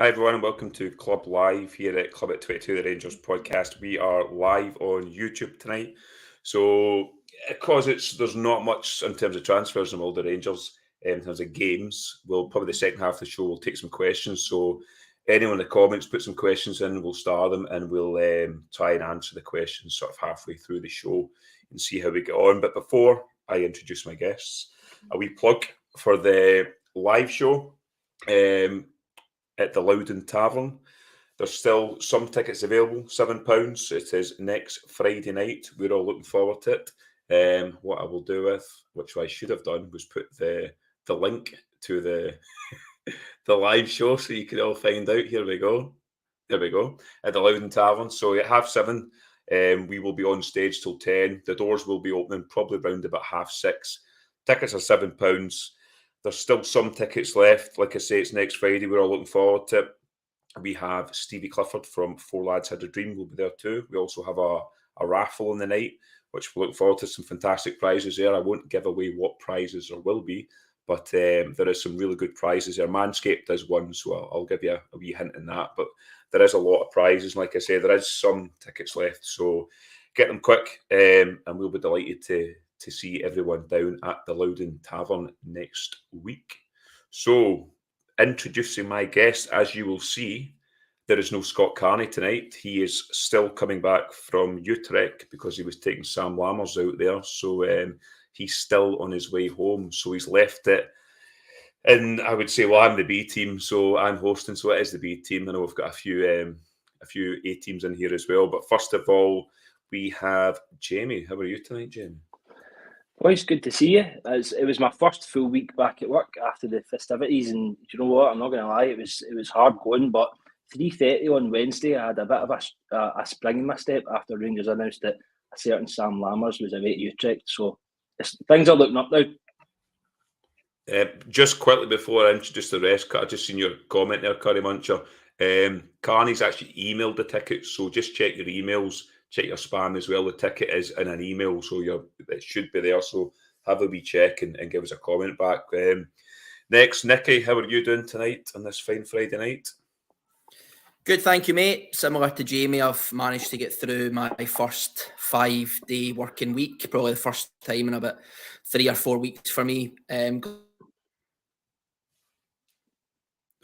Hi everyone, and welcome to Club Live here at Club at 22, the Rangers podcast. We are live on YouTube tonight. So, because there's not much in terms of transfers in all the Rangers, in terms of games, we'll probably the second half of the show we'll take some questions. So, anyone in the comments, put some questions in, we'll star them, and we'll try and answer the questions sort of halfway through the show and see how we get on. But before I introduce my guests, a wee plug for the live show. At the Louden Tavern. There's still some tickets available, £7. It is next Friday night. We're all looking forward to it. What I will do which I should have done, was put the link to the the live show so you can all find out. Here we go. There we go. At the Louden Tavern. So at 7:30, we will be on stage till 10. The doors will be opening probably around about 6:30. Tickets are £7. There's still some tickets left. Like I say, it's next Friday. We're all looking forward to it. We have Stevie Clifford from Four Lads Had a Dream will be there too. We also have a raffle on the night, which we'll look forward to. Some fantastic prizes there. I won't give away what prizes there will be, but there is some really good prizes there. Manscaped is one, so I'll give you a wee hint in that. But there is a lot of prizes. Like I say, there is some tickets left, so get them quick, and we'll be delighted to see everyone down at the Louden Tavern next week. So, introducing my guest, as you will see, there is no Scott Carney tonight. He is still coming back from Utrecht because he was taking Sam Lammers out there. So, he's still on his way home. So, he's left it. And I would say, well, I'm the B team, so I'm hosting. So, it is the B team. I know we've got a few A teams in here as well. But first of all, we have Jamie. How are you tonight, Jamie? Well, it's good to see you. It was my first full week back at work after the festivities, and you know what? I'm not going to lie, it was hard going. But 3:30 on Wednesday, I had a bit of a spring in my step after Rangers announced that a certain Sam Lammers was away at Utrecht. So things are looking up now. Just quickly before I introduce the rest, I just seen your comment there, Curry Muncher. Carney's actually emailed the tickets, so just check your emails. Check your spam as well. The ticket is in an email, so it should be there. So have a wee check and give us a comment back. Next, Nicky, how are you doing tonight on this fine Friday night? Good, thank you, mate. Similar to Jamie, I've managed to get through my first 5-day working week, probably the first time in about 3 or 4 weeks for me.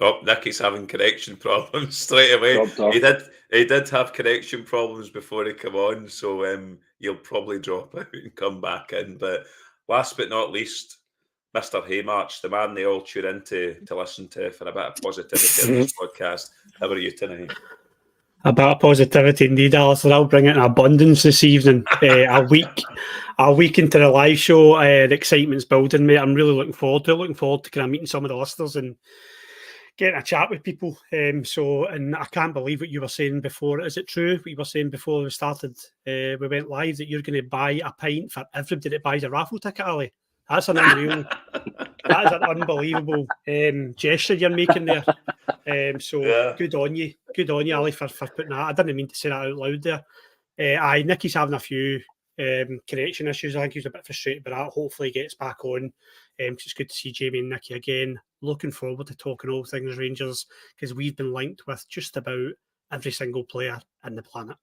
Oh, Nicky's having connection problems straight away. He did have connection problems before he came on, so he'll probably drop out and come back in. But last but not least, Mr. Haymarch, the man they all tune in to listen to for a bit of positivity in this podcast. How are you tonight? A bit of positivity indeed, Alistair. I'll bring it in abundance this evening. A week into the live show, the excitement's building, mate. I'm really looking forward to it. Looking forward to kind of meeting some of the listeners and getting a chat with people. And I can't believe what you were saying before. Is it true what you were saying before we started? We went live that you're going to buy a pint for everybody that buys a raffle ticket, Ali. That's an unreal. That is an unbelievable gesture you're making there. Good on you. Good on you, Ali, for putting that. I didn't mean to say that out loud there. Nicky's having a few connection issues. I think he's a bit frustrated by that. Hopefully he gets back on. It's good to see Jamie and Nicky again. Looking forward to talking all things Rangers because we've been linked with just about every single player in the planet.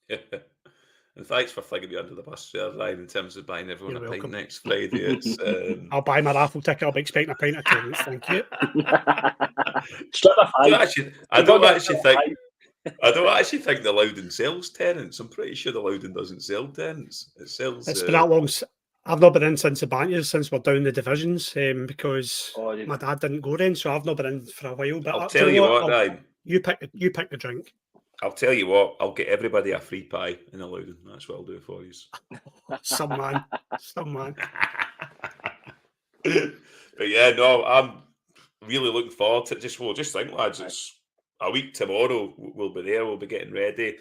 And thanks for flagging me under the bus there, Ryan, in terms of buying everyone a pint next Friday. I'll buy my raffle ticket. I'll be expecting a pint of tennis. Thank you. I don't actually think the Louden sells tenants. I'm pretty sure the Louden doesn't sell tenants. It sells. It's been that long. I've not been in since the Banters, since we're down the divisions, because my dad didn't go then, so I've not been in for a while. But I'll tell you what, Ryan. You pick the drink. I'll tell you what, I'll get everybody a free pie in the Louden. That's what I'll do for you. Some man. But yeah, no, I'm really looking forward to it. Just think, lads, it's a week tomorrow. We'll be there. We'll be getting ready.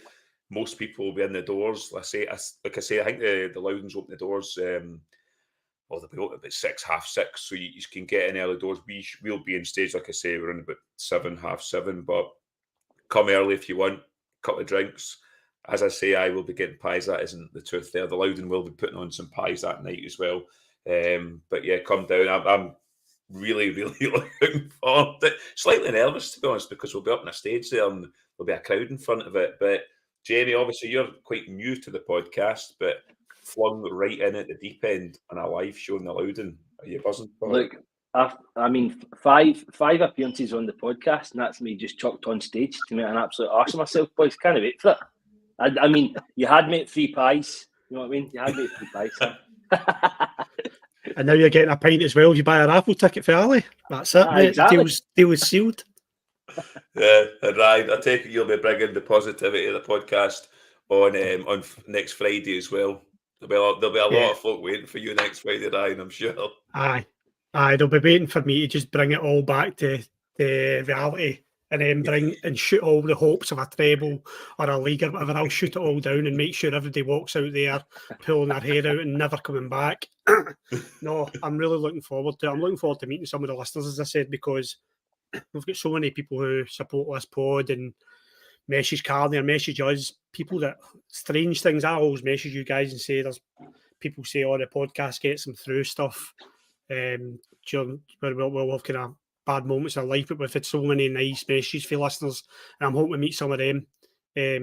Most people will be in the doors. I think the Loudens open the doors. They'll be open about 6, 6:30, so you can get in early doors. We'll be in stage, like I say, we're in about 7, 7:30, but come early if you want. Couple of drinks. As I say, I will be getting pies. That isn't the truth there. The Louden will be putting on some pies that night as well. But yeah, come down. I'm really, really looking forward to it. Slightly nervous, to be honest, because we'll be up on a stage there and there'll be a crowd in front of it. But Jamie, obviously you're quite new to the podcast, but flung right in at the deep end on a live show in the Louden. Are you buzzing for it? Look, I mean, five appearances on the podcast, and that's me just chucked on stage to make an absolute arse of myself, boys. Can't wait for it. I mean, you had me at 3 pies. You know what I mean? You had me at 3 pies. Huh? And now you're getting a pint as well if you buy a raffle ticket for Ali. That's it, mate. Exactly. Deal is sealed. Yeah, and Ryan, I take it you'll be bringing the positivity of the podcast on next Friday as well. There'll be a lot of folk waiting for you next Friday, Ryan, I'm sure. Aye, they'll be waiting for me to just bring it all back to the reality and then bring and shoot all the hopes of a treble or a league or whatever. I'll shoot it all down and make sure everybody walks out there pulling their hair out and never coming back. No, I'm really looking forward to it. I'm looking forward to meeting some of the listeners, as I said, because we've got so many people who support this pod and message Carney or message us, people that strange things. I always message you guys and say there's people say, oh, the podcast gets them through stuff. We'll have kind of bad moments in our life, but we've had so many nice messages for listeners, and I'm hoping to meet some of them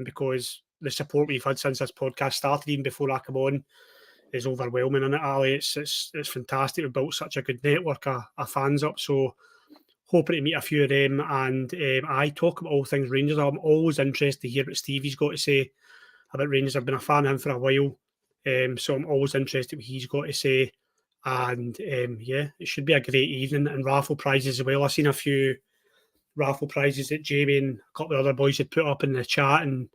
because the support we've had since this podcast started, even before I come on, is overwhelming, isn't it, Ali? It's fantastic. We've built such a good network of fans up, so hoping to meet a few of them. And I talk about all things Rangers. I'm always interested to hear what Stevie's got to say about Rangers. I've been a fan of him for a while, so I'm always interested what he's got to say. And yeah, it should be a great evening. And raffle prizes as well. I've seen a few raffle prizes that Jamie and a couple of other boys had put up in the chat. And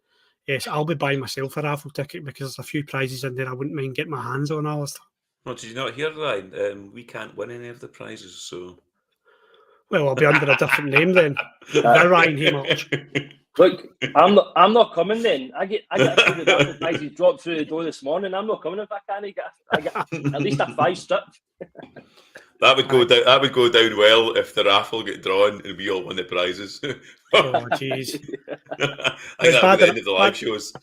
yes, I'll be buying myself a raffle ticket because there's a few prizes in there I wouldn't mind getting my hands on, Alistair. Well, did you not hear, Ryan? We can't win any of the prizes, so... Well, I'll be under a different name then. Ryan Haymarch. Look, I'm not coming then. I get a few raffle prizes dropped through the door this morning. I'm not coming if I can't get at least a 5 strip. That would go down. That would go down well if the raffle get drawn and we all win the prizes. Oh, jeez. I think that would be the end of the live shows.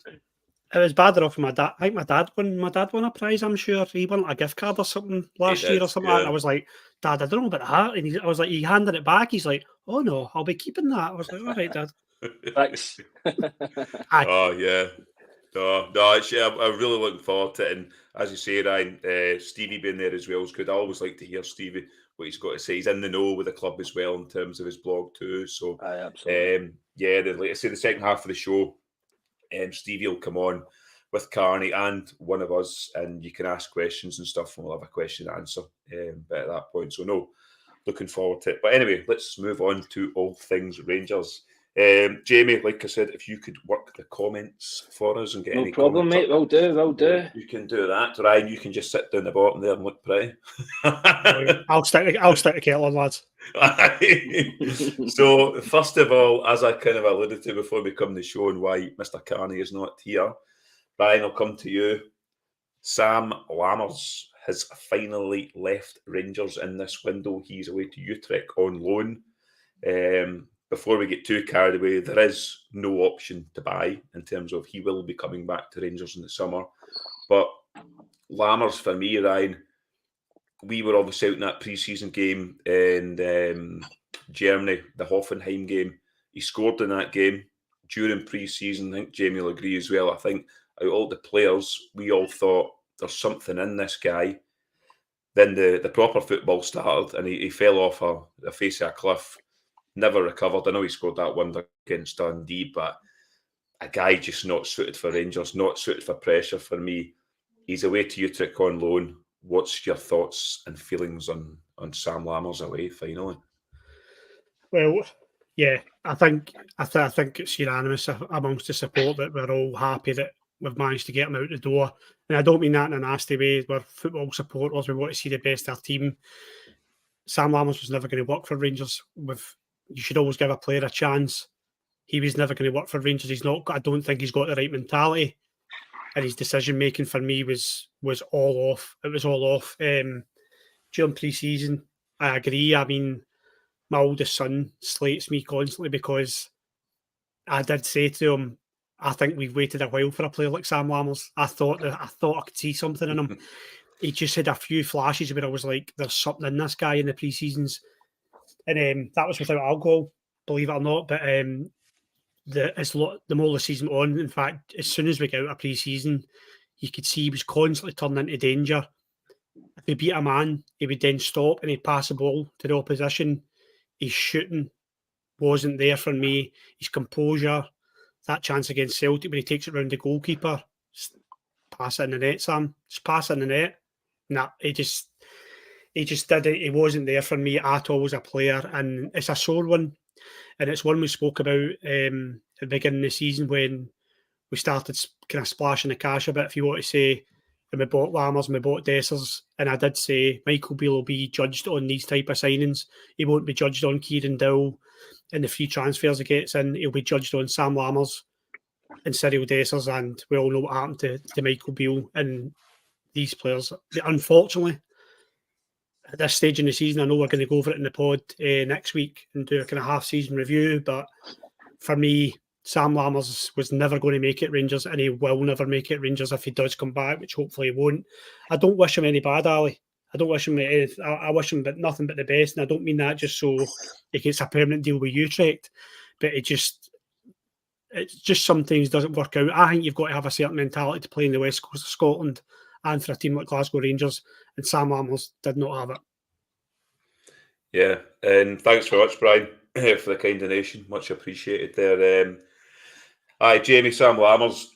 It was bad enough for my dad. I think my dad won a prize. I'm sure he won a gift card or something last year or something. Yeah. And I was like, Dad, I don't know about that. And I was like, he handed it back. He's like, oh no, I'll be keeping that. I was like, all right, Dad. Thanks. Oh yeah. No, actually, I'm really looking forward to it. And as you say, Ryan, Stevie being there as well is good. I always like to hear Stevie what he's got to say. He's in the know with the club as well in terms of his blog too. So absolutely. Like I say, the second half of the show, Stevie will come on with Carney and one of us, and you can ask questions and stuff, and we'll have a question and answer. But at that point, so no, looking forward to it. But anyway, let's move on to all things Rangers. Jamie, like I said, if you could work the comments for us and get any problem, mate. Will do. You can do that, Ryan. You can just sit down the bottom there and look pretty. I'll stick the kettle on, lads. So, first of all, as I kind of alluded to before we come to the show and why Mr. Carney is not here, Ryan, I'll come to you. Sam Lammers has finally left Rangers in this window. He's away to Utrecht on loan. Before we get too carried away, there is no option to buy in terms of he will be coming back to Rangers in the summer. But Lammers, for me, Ryan, we were obviously out in that pre-season game in Germany, the Hoffenheim game. He scored in that game during pre-season. I think Jamie will agree as well. I think out of all the players, we all thought there's something in this guy. Then the proper football started and he fell off the face of a cliff. Never recovered. I know he scored that wonder against Dundee, but a guy just not suited for Rangers, not suited for pressure for me. He's away to Utrecht on loan. What's your thoughts and feelings on Sam Lammers away finally? Well, yeah, I think it's unanimous amongst the support that we're all happy that we've managed to get him out the door. And I don't mean that in a nasty way. We're football supporters. We want to see the best of our team. Sam Lammers was never going to work for Rangers. You should always give a player a chance. He was never going to work for Rangers. I don't think he's got the right mentality. And his decision making for me was all off. It was all off. During pre-season, I agree. I mean, my oldest son slates me constantly because I did say to him, I think we've waited a while for a player like Sam Lammers. I thought I could see something in him. he just had a few flashes where I was like, there's something in this guy in the pre-seasons. And that was without alcohol, believe it or not. But the more the season on, in fact, as soon as we got out of pre-season, you could see he was constantly turning into danger. If he beat a man, he would then stop and he'd pass the ball to the opposition. His shooting wasn't there for me. His composure, that chance against Celtic when he takes it round the goalkeeper, pass it in the net, Sam. Just pass it in the net. Nah, he just did it. He wasn't there for me at all as a player, and it's a sore one. And it's one we spoke about at the beginning of the season when we started kind of splashing the cash a bit, if you want to say, and we bought Lammers and we bought Dessers. And I did say Michael Beale will be judged on these type of signings. He won't be judged on Kieran Dowell and the free transfers he gets in. He'll be judged on Sam Lammers and Cyril Dessers. And we all know what happened to Michael Beale and these players. Unfortunately, at this stage in the season, I know we're going to go over it in the pod next week and do a kind of half-season review, but for me, Sam Lammers was never going to make it Rangers, and he will never make it Rangers if he does come back, which hopefully he won't. I don't wish him any bad, Ali. I don't wish him anything. I wish him nothing but the best, and I don't mean that just so he gets a permanent deal with Utrecht, but it just sometimes doesn't work out. I think you've got to have a certain mentality to play in the West Coast of Scotland and for a team like Glasgow Rangers, and Sam Lammers did not have it. Yeah, and thanks very much, Brian, for the kind donation. Much appreciated there. Jamie, Sam Lammers,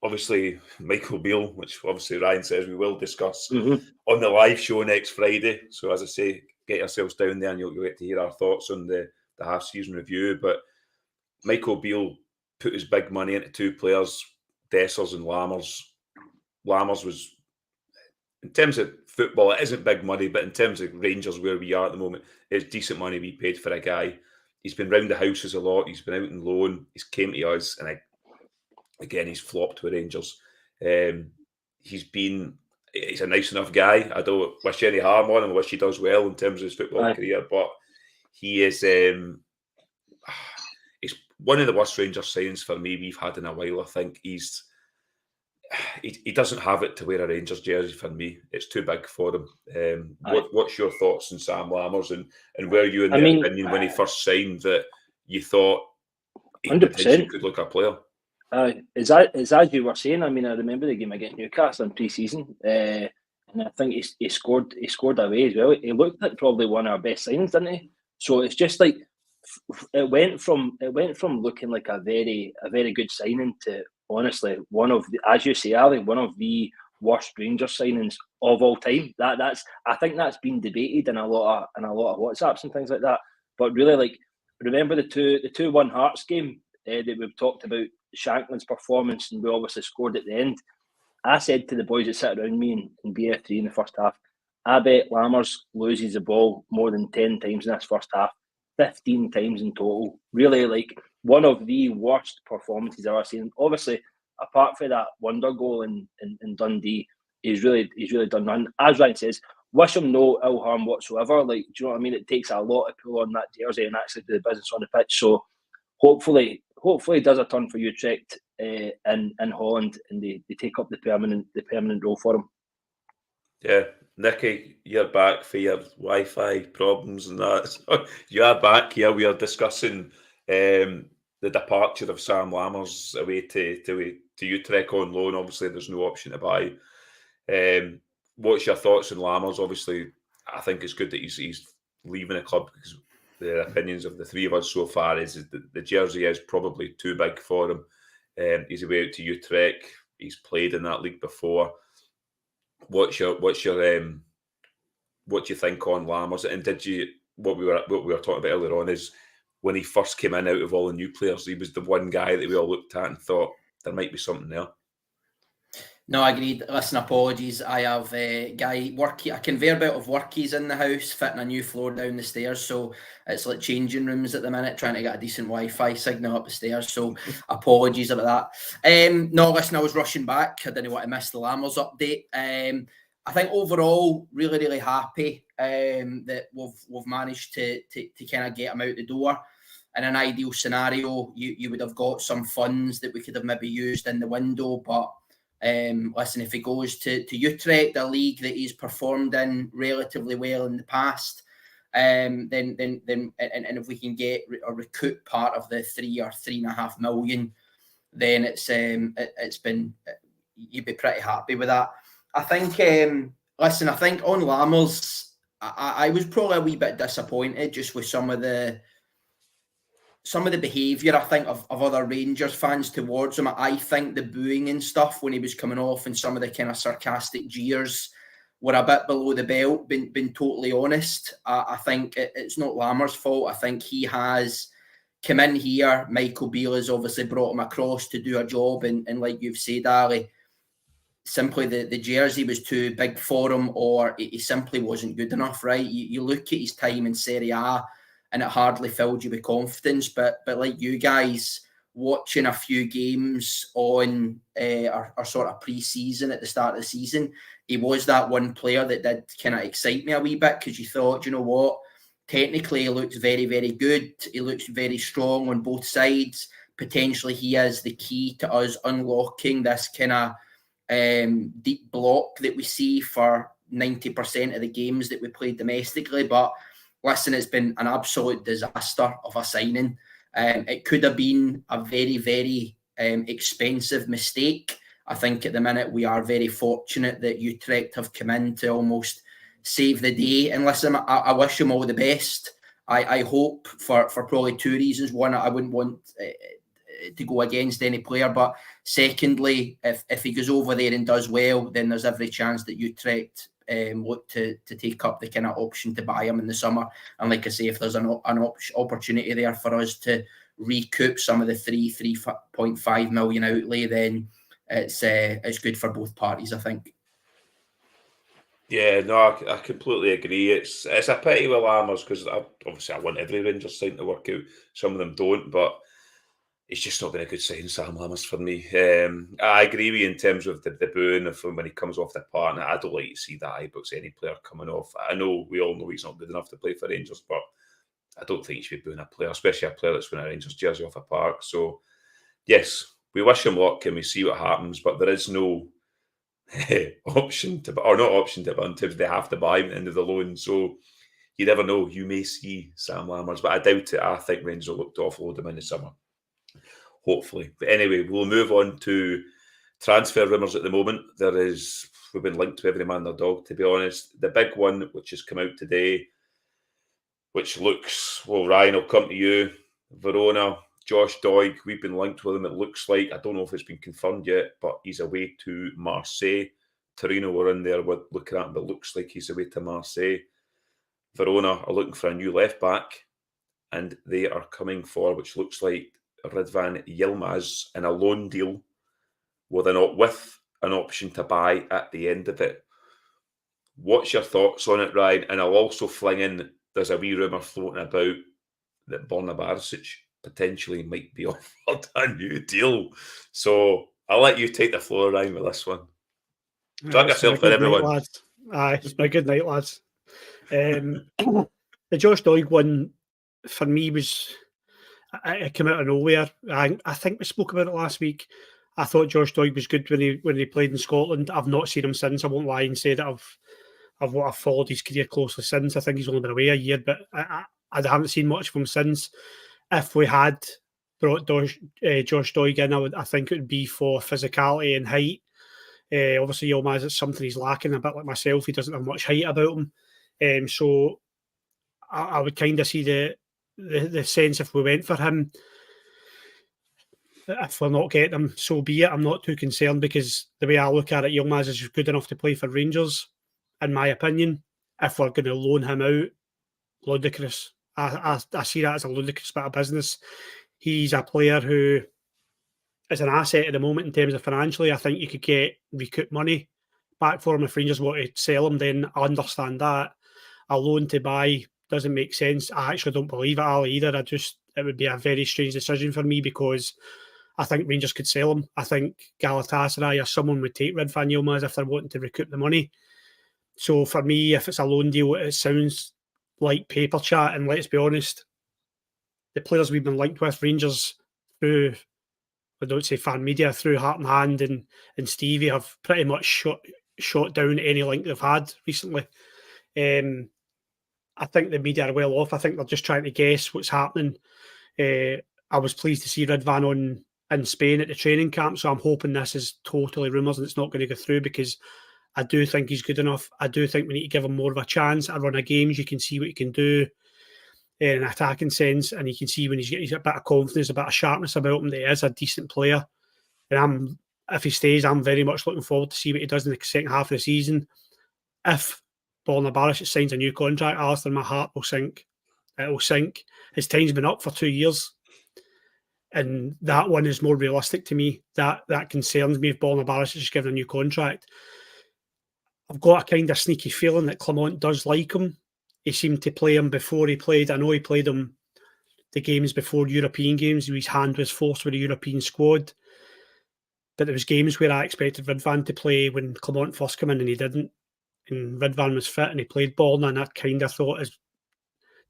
obviously Michael Beale, which obviously Ryan says we will discuss on the live show next Friday. So as I say, get yourselves down there and you'll get to hear our thoughts on the half-season review. But Michael Beale put his big money into two players, Dessers and Lammers. Lammers was, in terms of football, it isn't big money, but in terms of Rangers, where we are at the moment, it's decent money we paid for a guy. He's been round the houses a lot. He's been out on loan. He's came to us, and again, he's flopped with Rangers. He's a nice enough guy. I don't wish any harm on him. I wish he does well in terms of his football career, but he is he's one of the worst Rangers signings for me we've had in a while. I think he doesn't have it to wear a Rangers jersey for me. It's too big for him. What's your thoughts on Sam Lammers, and were you in the opinion when he first signed that you thought he 100% potentially could look a player? As you were saying, I mean, I remember the game against Newcastle in pre-season, and I think he scored away as well. He looked like probably one of our best signings, didn't he? So it's just like it went from looking like a very good signing to honestly one of the, as you say, Ali, one of the worst Rangers signings of all time. I think that's been debated in a lot of WhatsApps and things like that. But really, like, remember the 2-1 Hearts game that we've talked about, Shankland's performance, and we obviously scored at the end. I said to the boys that sat around me in BF3 in the first half, I bet Lammers loses the ball more than 10 times in this first half, 15 times in total. Really, like, one of the worst performances I've ever seen. Obviously, apart from that wonder goal in Dundee, he's really done nothing. As Ryan says, wish him no ill harm whatsoever. Like, do you know what I mean? It takes a lot to pull on that jersey and actually do the business on the pitch. So hopefully he does a turn for Utrecht in Holland, and they take up the permanent role for him. Yeah, Nicky, you're back for your Wi-Fi problems and that. So you are back here. We are discussing the departure of Sam Lammers away to Utrecht on loan. Obviously, there's no option to buy. What's your thoughts on Lammers? Obviously, I think it's good that he's leaving the club, because the opinions of the three of us so far is that the jersey is probably too big for him. He's away out to Utrecht. He's played in that league before. What do you think on Lammers? And what we were talking about earlier on is when he first came in out of all the new players, he was the one guy that we all looked at and thought there might be something there. No, I agreed. Listen, apologies. I have a conveyor belt of workies in the house, fitting a new floor down the stairs. So it's like changing rooms at the minute, trying to get a decent Wi-Fi signal up the stairs. So apologies about that. No, listen, I was rushing back. I didn't want to miss the Lammers update. I think overall, really, really happy that we've managed to kind of get him out the door. In an ideal scenario, you would have got some funds that we could have maybe used in the window, but Listen, if he goes to Utrecht, a league that he's performed in relatively well in the past, then if we can get or recoup part of the 3 or 3.5 million, then it's been, you'd be pretty happy with that. I think. Listen, I think on Lammers, I was probably a wee bit disappointed just with some of the behaviour, I think, of other Rangers fans towards him. I think the booing and stuff when he was coming off and some of the kind of sarcastic jeers were a bit below the belt, been totally honest. I think it's not Lammers' fault. I think he has come in here. Michael Beale has obviously brought him across to do a job, and like you've said, Ali, simply the jersey was too big for him, or he simply wasn't good enough, right? You look at his time in Serie A and it hardly filled you with confidence, but like you guys, watching a few games on our sort of pre-season at the start of the season, he was that one player that did kind of excite me a wee bit, because you thought, you know what, technically he looks very, very good. He looks very strong on both sides. Potentially he is the key to us unlocking this kind of deep block that we see for 90% of the games that we play domestically. But listen, it's been an absolute disaster of a signing. It could have been a very, very expensive mistake. I think at the minute we are very fortunate that Utrecht have come in to almost save the day. And listen, I wish him all the best. I hope for probably two reasons. One, I wouldn't want to go against any player, but secondly, if he goes over there and does well, then there's every chance that Utrecht look to take up the kind of option to buy him in the summer. And like I say, if there's an opportunity there for us to recoup some of the 3.5 million outlay, then it's good for both parties, I think. Yeah, no, I completely agree. It's a pity with Lammers, because obviously I want every Rangers sign to work out. Some of them don't, but it's just not been a good sign, Sam Lammers, for me. I agree with you in terms of the booing of when he comes off the park. I don't like to see that Ibrox any player coming off. I know we all know he's not good enough to play for Rangers, but I don't think you should be booing a player, especially a player that's wearing a Rangers jersey off a park. So, yes, we wish him luck and we see what happens, but there is no option to, or not option to, but in terms of they have to buy him at the end of the loan. So you never know. You may see Sam Lammers, but I doubt it. I think Rangers will look to offload him in the summer, hopefully. But anyway, we'll move on to transfer rumours at the moment. We've been linked to every man and their dog, to be honest. The big one, which has come out today, which looks, well, Ryan, I'll come to you. Verona, Josh Doig, we've been linked with him, it looks like. I don't know if it's been confirmed yet, but he's away to Marseille. Torino were in there looking at him, but it looks like he's away to Marseille. Verona are looking for a new left-back, and they are coming for, which looks like, Ridvan Yilmaz in a loan deal with an option to buy at the end of it. What's your thoughts on it, Ryan? And I'll also fling in, there's a wee rumour floating about that Borna Barisic potentially might be offered a new deal. So I'll let you take the floor, Ryan, with this one. Drag yourself in, everyone. Lads. Aye, it's my good night, lads. The Josh Doig one, for me, was... It came out of nowhere. I think we spoke about it last week. I thought Josh Doig was good when he played in Scotland. I've not seen him since. I won't lie and say that I've followed his career closely since. I think he's only been away a year, but I haven't seen much of him since. If we had brought Josh Doig in, I think it would be for physicality and height. Obviously, Yilmaz, it's something he's lacking. A bit like myself, he doesn't have much height about him. So I would kind of see the sense if we went for him. If we're not getting him, so be it. I'm not too concerned, because the way I look at it, Yilmaz is good enough to play for Rangers, in my opinion. If we're going to loan him out, ludicrous. I see that as a ludicrous bit of business. He's a player who is an asset at the moment in terms of financially. I think you could recoup money back for him if Rangers want to sell him. Then I understand that. A loan to buy doesn't make sense. I actually don't believe it, Ali, either. It would be a very strange decision for me, because I think Rangers could sell him. I think Galatasaray or someone would take Ridvan Yilmaz if they're wanting to recoup the money. So for me, if it's a loan deal, it sounds like paper chat. And let's be honest, the players we've been linked with, Rangers, through I don't say fan media, through Heart and Hand and Stevie have pretty much shot down any link they've had recently. I think the media are well off. I think they're just trying to guess what's happening. I was pleased to see Ridvan in Spain at the training camp, so I'm hoping this is totally rumours and it's not going to go through, because I do think he's good enough. I do think we need to give him more of a chance. A run of games, you can see what he can do in an attacking sense, and you can see when he's a bit of confidence, a bit of sharpness about him, that he is a decent player. And if he stays, I'm very much looking forward to see what he does in the second half of the season. If Borna Barisic signs a new contract, Alistair, my heart will sink. It will sink. His time's been up for 2 years, and that one is more realistic to me. That concerns me if Borna Barisic is given a new contract. I've got a kind of sneaky feeling that Clement does like him. He seemed to play him before he played. I know he played him the games before European games. His hand was forced with the European squad. But there was games where I expected Ridvan to play when Clement first came in, and he didn't. And Ridvan was fit and he played Borna, and I kind of thought,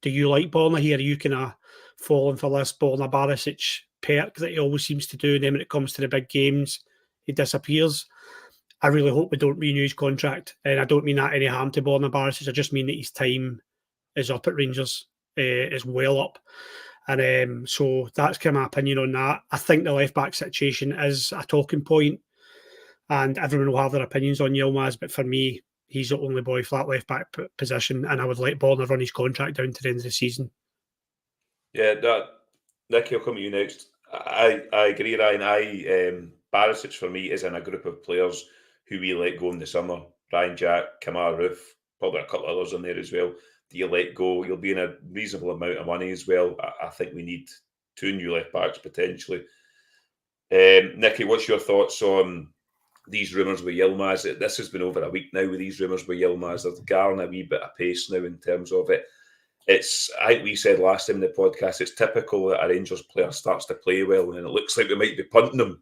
do you like Borna here? Are you kind of falling for this Borna Barisic perk that he always seems to do, and then when it comes to the big games, he disappears? I really hope we don't renew his contract, and I don't mean that any harm to Borna Barisic. I just mean that his time is up at Rangers, is well up. And so that's kind of my opinion on that. I think the left-back situation is a talking point, and everyone will have their opinions on Yilmaz, but for me, he's the only boy for that left-back position, and I would let Borna run his contract down to the end of the season. Yeah, Nicky, I'll come to you next. I agree, Ryan. Barisic for me is in a group of players who we let go in the summer. Ryan Jack, Kamar Roof, probably a couple of others in there as well. Do you let go? You'll be in a reasonable amount of money as well. I think we need 2 new left backs potentially. Nicky, what's your thoughts on these rumours with Yilmaz? This has been over a week now with these rumours with Yilmaz. They're gathering a wee bit of pace now in terms of it. I think we said last time in the podcast, it's typical that a Rangers player starts to play well and it looks like we might be punting them.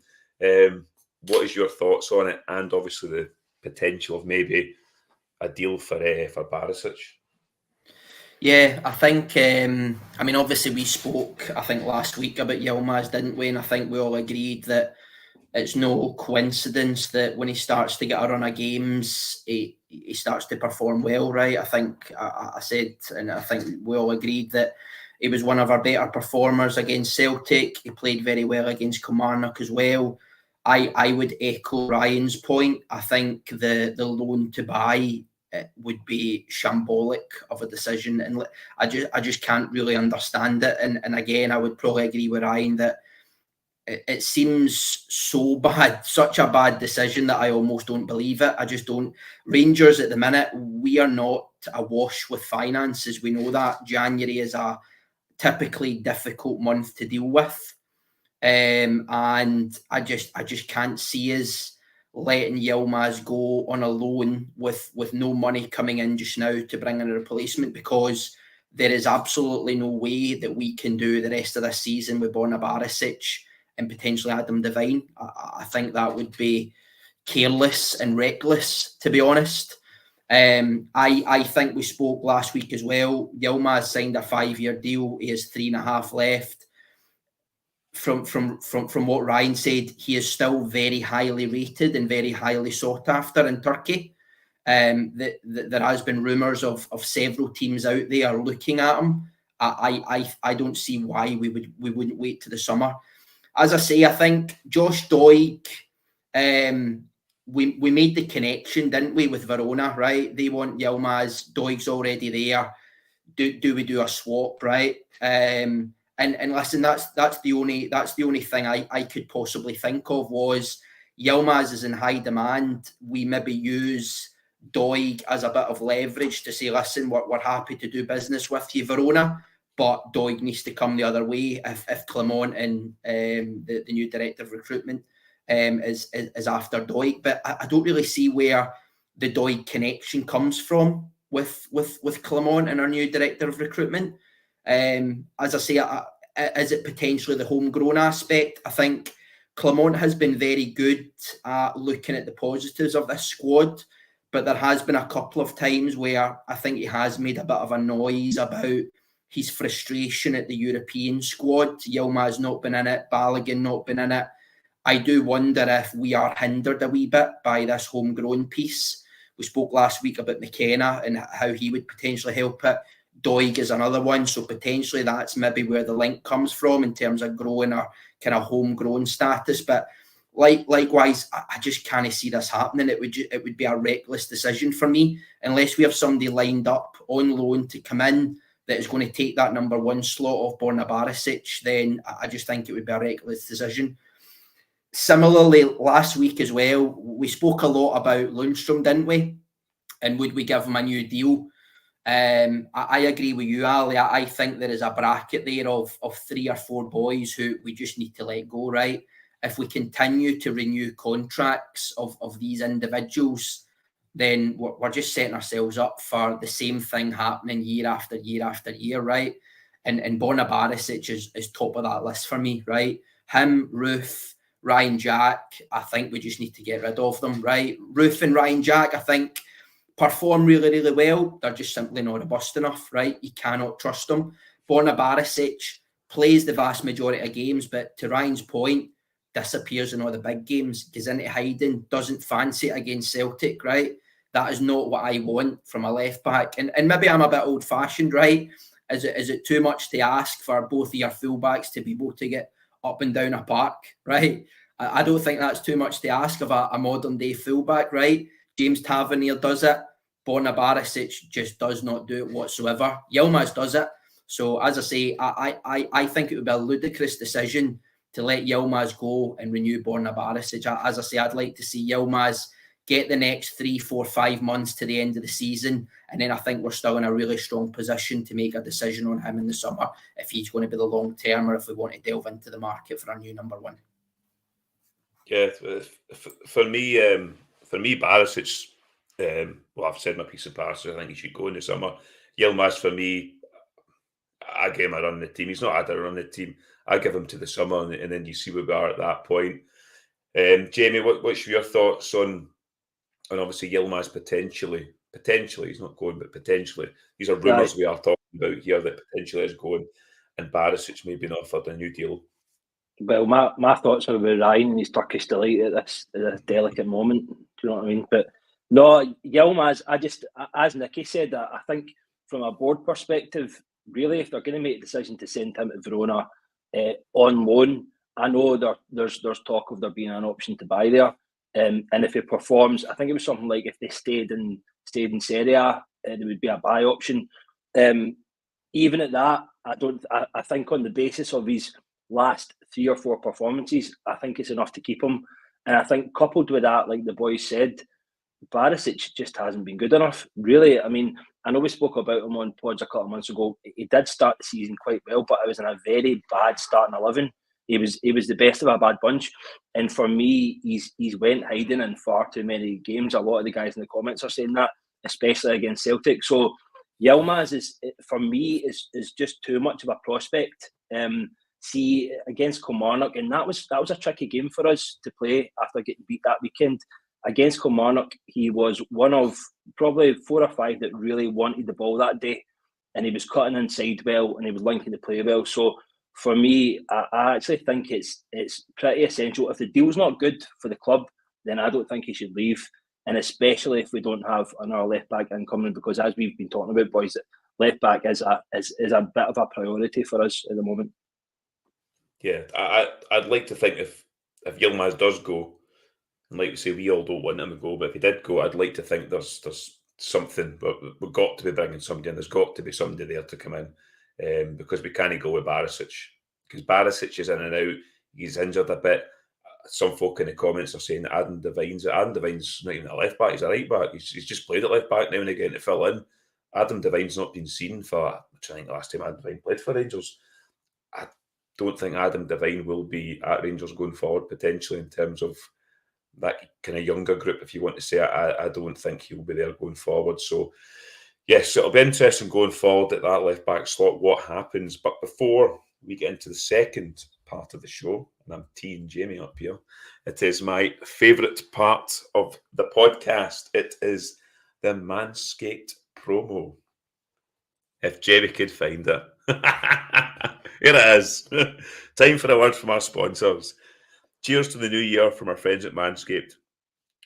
What is your thoughts on it, and obviously the potential of maybe a deal for Barisic? Yeah, I think, obviously we spoke, I think, last week about Yilmaz, didn't we? And I think we all agreed that it's no coincidence that when he starts to get a run of games, he starts to perform well, right? I think I said, and I think we all agreed that he was one of our better performers against Celtic. He played very well against Kilmarnock as well. I would echo Ryan's point. I think the loan to buy would be shambolic of a decision, and I just can't really understand it. And again, I would probably agree with Ryan that it seems so bad, such a bad decision that I almost don't believe it. I just don't. Rangers at the minute, we are not awash with finances. We know that January is a typically difficult month to deal with. And I just can't see us letting Yilmaz go on a loan with no money coming in just now to bring in a replacement, because there is absolutely no way that we can do the rest of this season with Borna Barisic and potentially Adam Devine. I think that would be careless and reckless, to be honest. I think we spoke last week as well. Yilmaz signed a 5-year deal. He has 3.5 left. From what Ryan said, he is still very highly rated and very highly sought after in Turkey. There has been rumours of several teams out there looking at him. I don't see why we wouldn't wait to the summer. As I say, I think Josh Doig, we made the connection, didn't we, with Verona, right? They want Yilmaz, Doig's already there. Do we do a swap, right? And listen, that's the only thing I could possibly think of was Yilmaz is in high demand. We maybe use Doig as a bit of leverage to say, listen, we're happy to do business with you, Verona, but Doig needs to come the other way if Clement and the new director of recruitment is after Doig. But I don't really see where the Doig connection comes from with Clement and our new director of recruitment. As I say, is it potentially the homegrown aspect? I think Clement has been very good at looking at the positives of this squad, but there has been a couple of times where I think he has made a bit of a noise about his frustration at the European squad. Yilmaz not been in it, Balogun not been in it. I do wonder if we are hindered a wee bit by this homegrown piece. We spoke last week about McKenna and how he would potentially help it. Doig is another one, so potentially that's maybe where the link comes from in terms of growing our kind of homegrown status. But likewise, I just can't see this happening. It would be a reckless decision for me unless we have somebody lined up on loan to come in that is going to take that number 1 slot off Borna Barisic. Then I just think it would be a reckless decision. Similarly, last week as well, we spoke a lot about Lundstrom, didn't we? And would we give him a new deal? I agree with you, Ali. I think there is a bracket there of 3 or 4 boys who we just need to let go, right? If we continue to renew contracts of these individuals, then we're just setting ourselves up for the same thing happening year after year after year, right? And Borna Barisic is top of that list for me, right? Him, Ruth, Ryan Jack, I think we just need to get rid of them, right? Ruth and Ryan Jack, I think, perform really, really well. They're just simply not robust enough, right? You cannot trust them. Borna Barisic plays the vast majority of games, but to Ryan's point, disappears in all the big games, goes into hiding, doesn't fancy it against Celtic, right? That is not what I want from a left back. And maybe I'm a bit old fashioned, right? Is it too much to ask for both of your fullbacks to be able to get up and down a park, right? I don't think that's too much to ask of a modern day fullback, right? James Tavernier does it. Borna Barisic just does not do it whatsoever. Yilmaz does it. So as I say, I think it would be a ludicrous decision to let Yilmaz go and renew Borna Barisic. As I say, I'd like to see Yilmaz get the next 3, 4, 5 months to the end of the season, and then I think we're still in a really strong position to make a decision on him in the summer if he's going to be the long term or if we want to delve into the market for a new number 1. Yeah, for me, Barisic. Well, I've said my piece of Barisic. I think he should go in the summer. Yilmaz, for me, I gave him a run in the team. He's not had a run in the team. I give him to the summer, and then you see where we are at that point. Jamie, what's your thoughts on obviously Yilmaz potentially, he's not going, but potentially. These are rumours we are talking about here that potentially is going, and Barisic may be offered a new deal. Well, my thoughts are about Ryan and his Turkish delight at this delicate moment. Do you know what I mean? But no, Yilmaz, as Nicky said, I think from a board perspective, really, if they're going to make a decision to send him to Verona on loan, I know there's talk of there being an option to buy there. And if he performs, I think it was something like if they stayed in Serie A, there would be a buy option. Even at that, I think on the basis of his last 3 or 4 performances, I think it's enough to keep him. And I think coupled with that, like the boys said, Barisic just hasn't been good enough, really. I mean, I know we spoke about him on pods a couple of months ago. He did start the season quite well, but it was in a very bad starting 11. He was the best of a bad bunch. And for me, he's went hiding in far too many games. A lot of the guys in the comments are saying that, especially against Celtic. So Yilmaz for me is just too much of a prospect. See, against Kilmarnock, and that was a tricky game for us to play after getting beat that weekend. Against Kilmarnock, he was one of probably 4 or 5 that really wanted the ball that day, and he was cutting inside well, and he was linking the play well. So for me, I actually think it's pretty essential. If the deal's not good for the club, then I don't think he should leave, and especially if we don't have another left back incoming, because as we've been talking about, boys, left back is a bit of a priority for us at the moment. Yeah, I'd like to think if Yilmaz does go, and like we say, we all don't want him to go, but if he did go, I'd like to think there's something, but we've got to be bringing somebody in. There's got to be somebody there to come in, because we can't go with Barisic, because Barisic is in and out. He's injured a bit. Some folk in the comments are saying that Adam Devine's not even a left back, he's a right back. He's just played at left back now and again to fill in. Adam Devine's not been seen for, I think the last time Adam Devine played for Rangers. I don't think Adam Devine will be at Rangers going forward, potentially, in terms of that kind of younger group, if you want to say. I don't think he'll be there going forward. So, yes, it'll be interesting going forward at that left back slot, what happens. But before we get into the second part of the show, and I'm teeing Jamie up here, it is my favourite part of the podcast. It is the Manscaped promo. If Jamie could find it. Here it is. Time for a word from our sponsors. Cheers to the new year from our friends at Manscaped,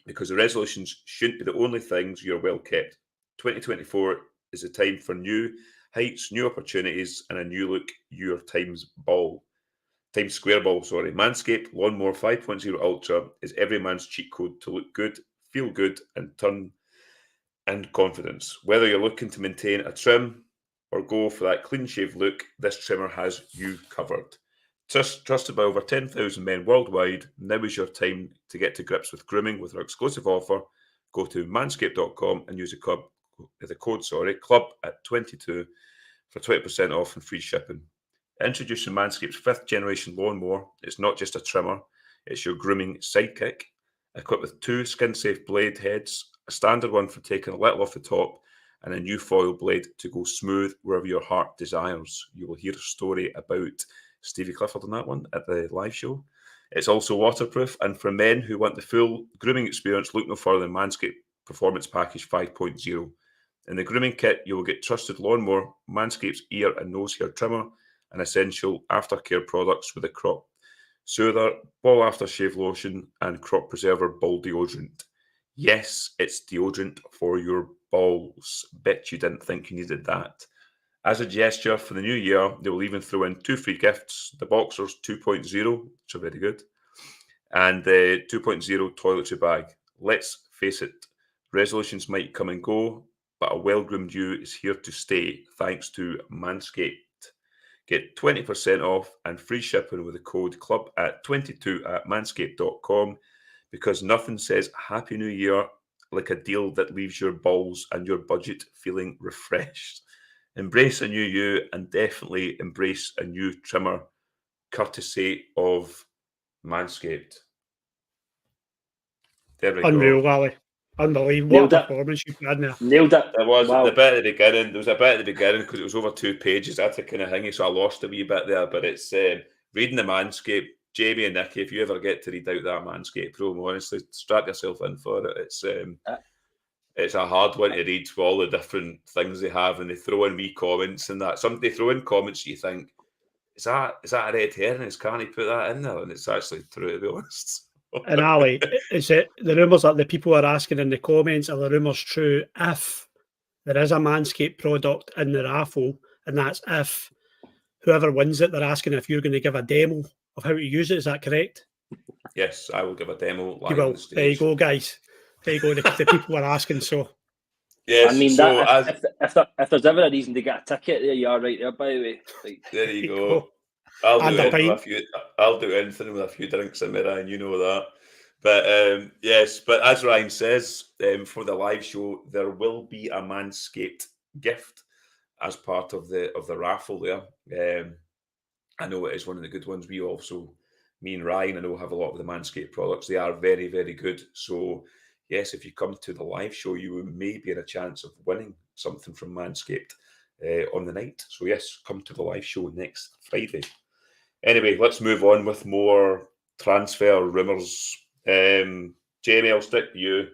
because the resolutions shouldn't be the only things you're well kept. 2024 is a time for new heights, new opportunities, and a new look. Your Times Square ball. Manscaped Lawnmower 5.0 Ultra is every man's cheat code to look good, feel good, and turn and confidence. Whether you're looking to maintain a trim or go for that clean shave look, this trimmer has you covered. Trusted by over 10,000 men worldwide, now is your time to get to grips with grooming with our exclusive offer. Go to manscaped.com and use the code club at 22 for 20% off and free shipping. Introducing Manscaped's 5th generation lawnmower. It's not just a trimmer, it's your grooming sidekick. Equipped with 2 skin-safe blade heads, a standard one for taking a little off the top, and a new foil blade to go smooth wherever your heart desires. You will hear a story about Stevie Clifford on that one at the live show. It's also waterproof, and for men who want the full grooming experience, look no further than Manscaped Performance Package 5.0. In the grooming kit, you will get trusted lawnmower, Manscaped's ear and nose hair trimmer, and essential aftercare products with a crop soother, ball aftershave lotion, and crop preserver ball deodorant. Yes, it's deodorant for your balls. Bet you didn't think you needed that. As a gesture for the new year, they will even throw in 2 free gifts: the Boxers 2.0, which are very good, and the 2.0 toiletry bag. Let's face it, resolutions might come and go, but a well-groomed you is here to stay thanks to Manscaped. Get 20% off and free shipping with the code club at 22 at manscaped.com, because nothing says Happy New Year like a deal that leaves your balls and your budget feeling refreshed. Embrace a new you, and definitely embrace a new trimmer, courtesy of Manscaped. There we Unreal, go. Wally. Unbelievable. Nailed What a it. performance you've had there. Nailed it. There was Wow. the bit at the beginning. There was a bit at the beginning because it was over 2 pages. I had to kind of hang it, so I lost a wee bit there. But it's reading the Manscaped. Jamie and Nicky, if you ever get to read out that Manscaped promo, honestly, strap yourself in for it. It's a hard one to read for all the different things they have, and they throw in wee comments and that. They throw in comments you think, is that a red herring? Can't he put that in there? And it's actually true, to be honest. And Ali, is it the rumours that the people are asking in the comments, are the rumours true if there is a Manscaped product in the raffle, and that's if whoever wins it, they're asking if you're going to give a demo of how to use it? Is that correct? Yes, I will give a demo live You will. on the stage. There you go, guys. There you go. The people are asking, so. Yes, I mean, so if there's ever a reason to get a ticket, there you are, right there. By the way, like, there you go. I'll And do a it with a pint. few. I'll do anything with a few drinks in me, Ryan. You know that. But yes, but as Ryan says, for the live show, there will be a Manscaped gift as part of the raffle there. I know it is one of the good ones. We also, me and Ryan, I know, have a lot of the Manscaped products. They are very, very good. So yes, if you come to the live show, you may be in a chance of winning something from Manscaped on the night. So yes, come to the live show next Friday. Anyway, let's move on with more transfer rumours. Jamie, I'll stick to you.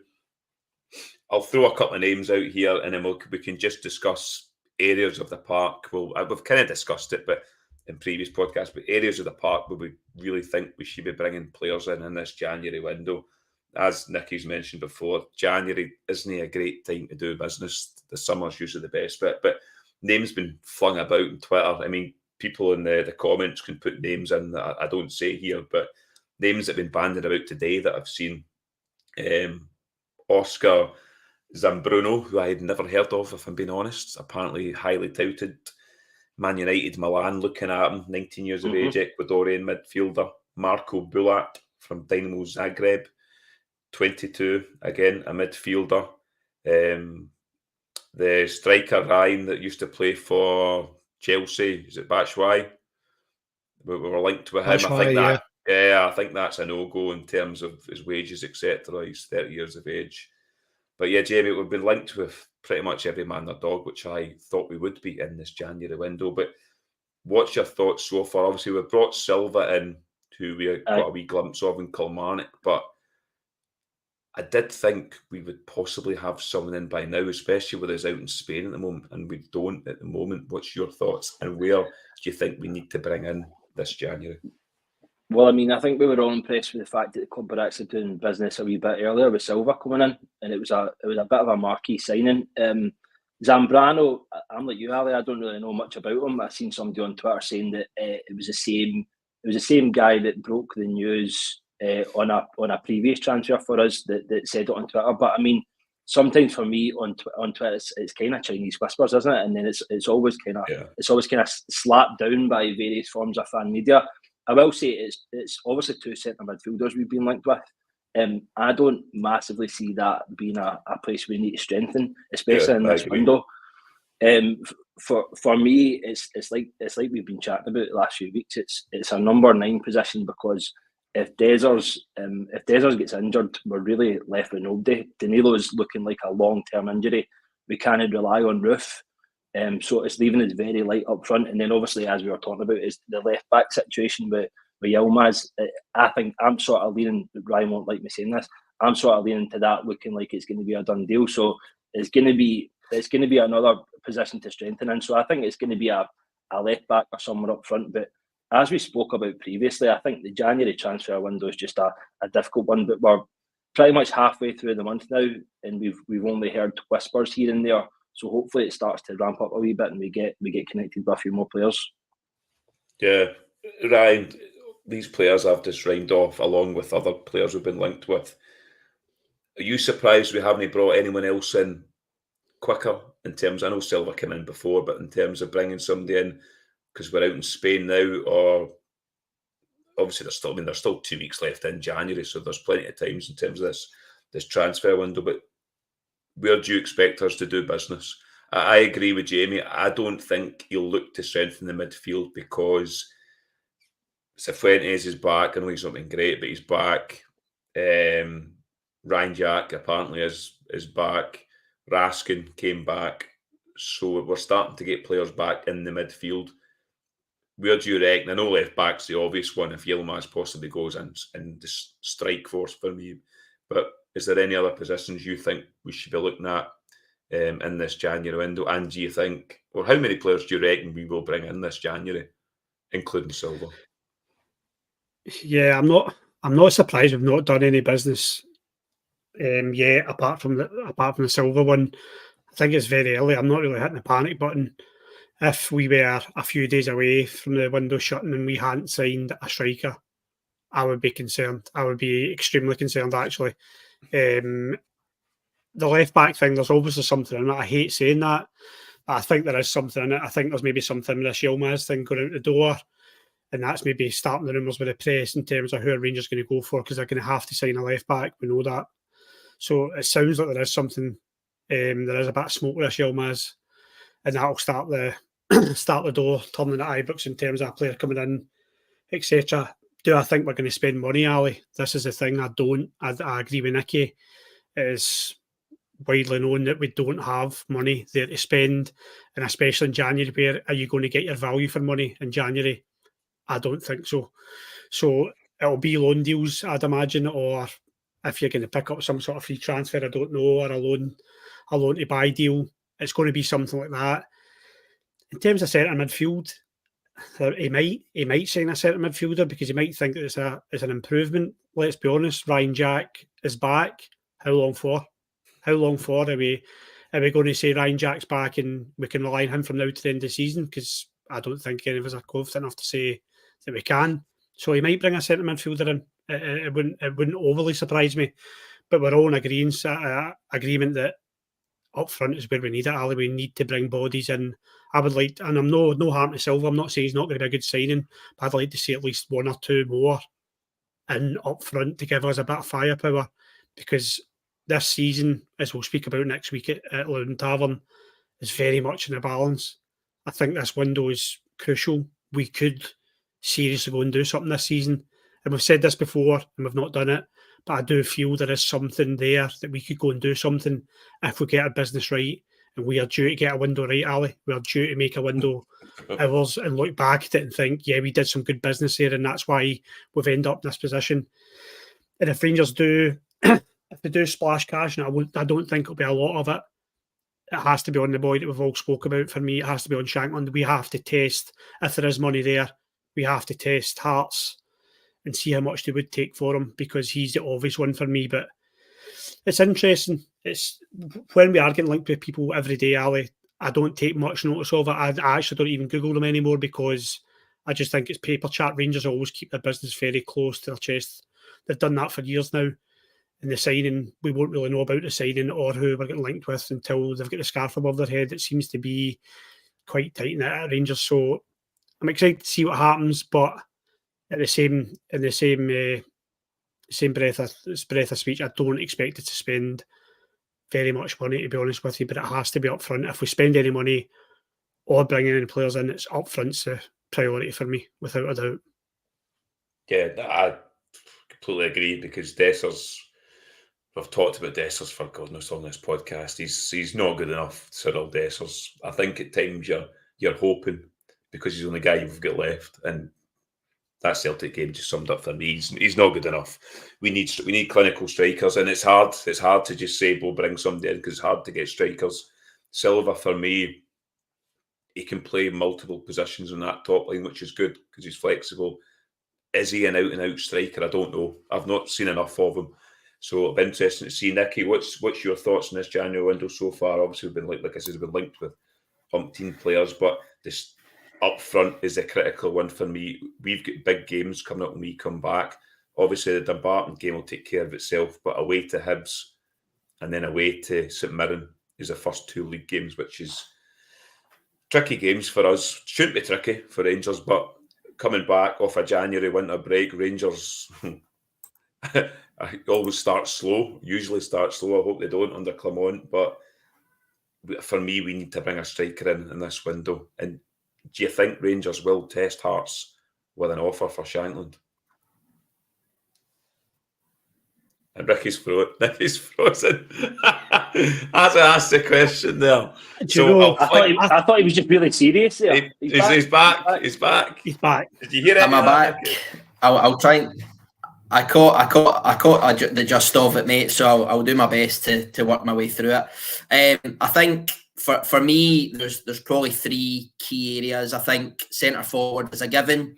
I'll throw a couple of names out here, and then we can just discuss areas of the park. Well, we've kind of discussed it, but in previous podcasts, but areas of the park where we really think we should be bringing players in this January window. As Nicky's mentioned before, January isn't a great time to do business. The summer's usually the best bit, but names been flung about on Twitter. I mean, people in the comments can put names in that I don't say here, but names that have been bandied about today that I've seen. Oscar Zambruno, who I had never heard of, if I'm being honest. Apparently highly touted. Man United, Milan looking at him. 19 years of age, Ecuadorian midfielder. Marco Bulat from Dynamo Zagreb, 22, again, a midfielder. The striker, Ryan, that used to play for Chelsea, is it Batshuayi? We were linked with him. Batshuayi, I think that's a no-go in terms of his wages, etc. He's 30 years of age. But yeah, Jamie, we've been linked with pretty much every man and their dog, which I thought we would be in this January window. But what's your thoughts so far? Obviously, we've brought Silva in, who we got a wee glimpse of in Kilmarnock, but I did think we would possibly have someone in by now, especially with us out in Spain at the moment, and we don't at the moment. What's your thoughts, and where do you think we need to bring in this January? Well, I mean, I think we were all impressed with the fact that the club were actually doing business a wee bit earlier with Silva coming in, and it was a bit of a marquee signing. Zambrano, I'm like you, Ali. I don't really know much about him. I've seen somebody on Twitter saying that it was the same guy that broke the news on a previous transfer for us that said it on Twitter. But I mean, sometimes for me on Twitter, it's kind of Chinese whispers, isn't it? And then it's always kind of slapped down by various forms of fan media. I will say it's obviously two centre midfielders we've been linked with. I don't massively see that being a place we need to strengthen, especially in this window. For me, it's like we've been chatting about the last few weeks. It's a number 9 position, because if Dezers gets injured, we're really left with nobody. Danilo is looking like a long-term injury. We can't rely on Roof. So it's leaving us very light up front. And then obviously, as we were talking about, is the left back situation with Yilmaz. I think I'm sort of leaning, Ryan won't like me saying this, I'm sort of leaning to that looking like it's going to be a done deal. So it's going to be another position to strengthen in. So I think it's going to be a left back or somewhere up front. But as we spoke about previously, I think the January transfer window is just a difficult one. But we're pretty much halfway through the month now, and we've only heard whispers here and there. So hopefully it starts to ramp up a wee bit and we get connected with a few more players. Yeah, Ryan, these players I've just rhymed off, along with other players we've been linked with. Are you surprised we haven't brought anyone else in quicker? In terms, I know Silva came in before, but in terms of bringing somebody in, because we're out in Spain now, or obviously there's still 2 weeks left in January, so there's plenty of times in terms of this transfer window. But where do you expect us to do business? I agree with Jamie. I don't think he'll look to strengthen the midfield, because Cifuentes is back. I know he's not been great, but he's back. Ryan Jack apparently is back. Raskin came back. So we're starting to get players back in the midfield. Where do you reckon? I know left back's the obvious one if Yilmaz possibly goes in the strike force for me. But is there any other positions you think we should be looking at in this January window? And do you think, or how many players do you reckon we will bring in this January, including Silva? Yeah, I'm not surprised we've not done any business yet, apart from the Silva one. I think it's very early. I'm not really hitting the panic button. If we were a few days away from the window shutting and we hadn't signed a striker, I would be concerned. I would be extremely concerned, actually. The left back thing, there's obviously something in it. I hate saying that, but I think there is something in it. I think there's maybe something with this Yilmaz thing going out the door, and that's maybe starting the rumours with the press in terms of who a Rangers going to go for, because they're going to have to sign a left back. We know that. So it sounds like there is something. There is a bit of smoke with this Yilmaz, and that'll start the door turning at Ibrox in terms of a player coming in, etc. Do I think we're going to spend money, Ali? This is the thing. I don't. I agree with Nicky. It is widely known that we don't have money there to spend, and especially in January, where are you going to get your value for money in January? I don't think so. So it'll be loan deals, I'd imagine, or if you're going to pick up some sort of free transfer, I don't know, or a loan to buy deal, it's going to be something like that. In terms of centre midfield, he might sign a centre midfielder because he might think that it's an improvement. Let's be honest, Ryan Jack is back. How long for? How long for? Are we going to say Ryan Jack's back and we can rely on him from now to the end of the season? Because I don't think any of us are confident enough to say that we can. So he might bring a centre midfielder in. It wouldn't overly surprise me. But we're all in agreement that up front is where we need it, Ali. We need to bring bodies in. I would like, and I'm no harm to Silva. I'm not saying he's not going to be a good signing, but I'd like to see at least one or two more in up front to give us a bit of firepower, because this season, as we'll speak about next week at Louden Tavern, is very much in the balance. I think this window is crucial. We could seriously go and do something this season. And we've said this before and we've not done it, but I do feel there is something there that we could go and do something if we get our business right. And we are due to get a window right, Ali. We are due to make a window ours and look back at it and think, yeah, we did some good business here, and that's why we've ended up in this position. And if Rangers do, if they do splash cash, and I don't think it'll be a lot of it, it has to be on the boy that we've all spoke about. For me, it has to be on Shankland. We have to test, if there is money there, we have to test Hearts and see how much they would take for him, because he's the obvious one for me. But it's interesting. It's when we are getting linked with people every day, Ali, I don't take much notice of it. I actually don't even Google them anymore, because I just think it's paper chat. Rangers always keep their business very close to their chest. They've done that for years now. And the signing, we won't really know about the signing or who we're getting linked with until they've got the scarf above their head. It seems to be quite tight at Rangers. So I'm excited to see what happens, but at the same breath of speech, I don't expect it to spend very much money, to be honest with you, but it has to be up front. If we spend any money or bring any players in, it's up front's the priority for me, without a doubt. Yeah, I completely agree, because Dessers, we've talked about Dessers for God knows on this podcast. He's not good enough, Cyril Dessers. I think at times you're hoping, because he's the only guy you've got left, and that Celtic game just summed up for me. He's not good enough. We need clinical strikers, and it's hard. It's hard to just say we'll bring somebody in, because it's hard to get strikers. Silva, for me, he can play multiple positions on that top line, which is good because he's flexible. Is he an out-and-out striker? I don't know. I've not seen enough of him. So it'll be interesting to see. Nicky, what's your thoughts on this January window so far? Obviously, we've been like I said, we've been linked with umpteen players, but this up front is a critical one for me. We've got big games coming up when we come back. Obviously, the Dumbarton game will take care of itself, but away to Hibs and then away to St Mirren is the first two league games, which is tricky games for us. Shouldn't be tricky for Rangers, but coming back off a January winter break, Rangers always start slow, usually start slow. I hope they don't under Clement, but for me, we need to bring a striker in this window. And do you think Rangers will test Hearts with an offer for Shankland? And Ricky's frozen. As I asked the question there. I thought he was just really serious there. He's back. He's back. Did you hear it? Am I back? I'll try and... I caught the gist of it, mate. So I'll do my best to work my way through it. I think for me, there's probably three key areas. I think centre forward is a given.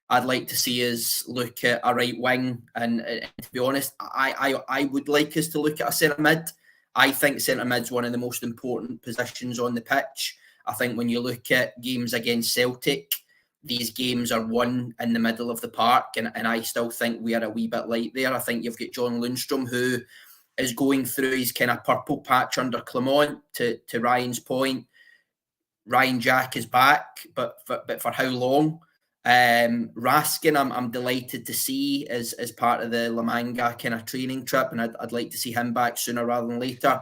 I'd like to see us look at a right wing, and to be honest, I would like us to look at a centre mid. I think centre mid's one of the most important positions on the pitch. I think when you look at games against Celtic, these games are won in the middle of the park, and I still think we are a wee bit light there. I think you've got John Lundstrom, who is going through his kind of purple patch under Clement. To Ryan's point, Ryan Jack is back, but for how long? Raskin, I'm delighted to see as part of the La Manga kind of training trip, and I'd like to see him back sooner rather than later.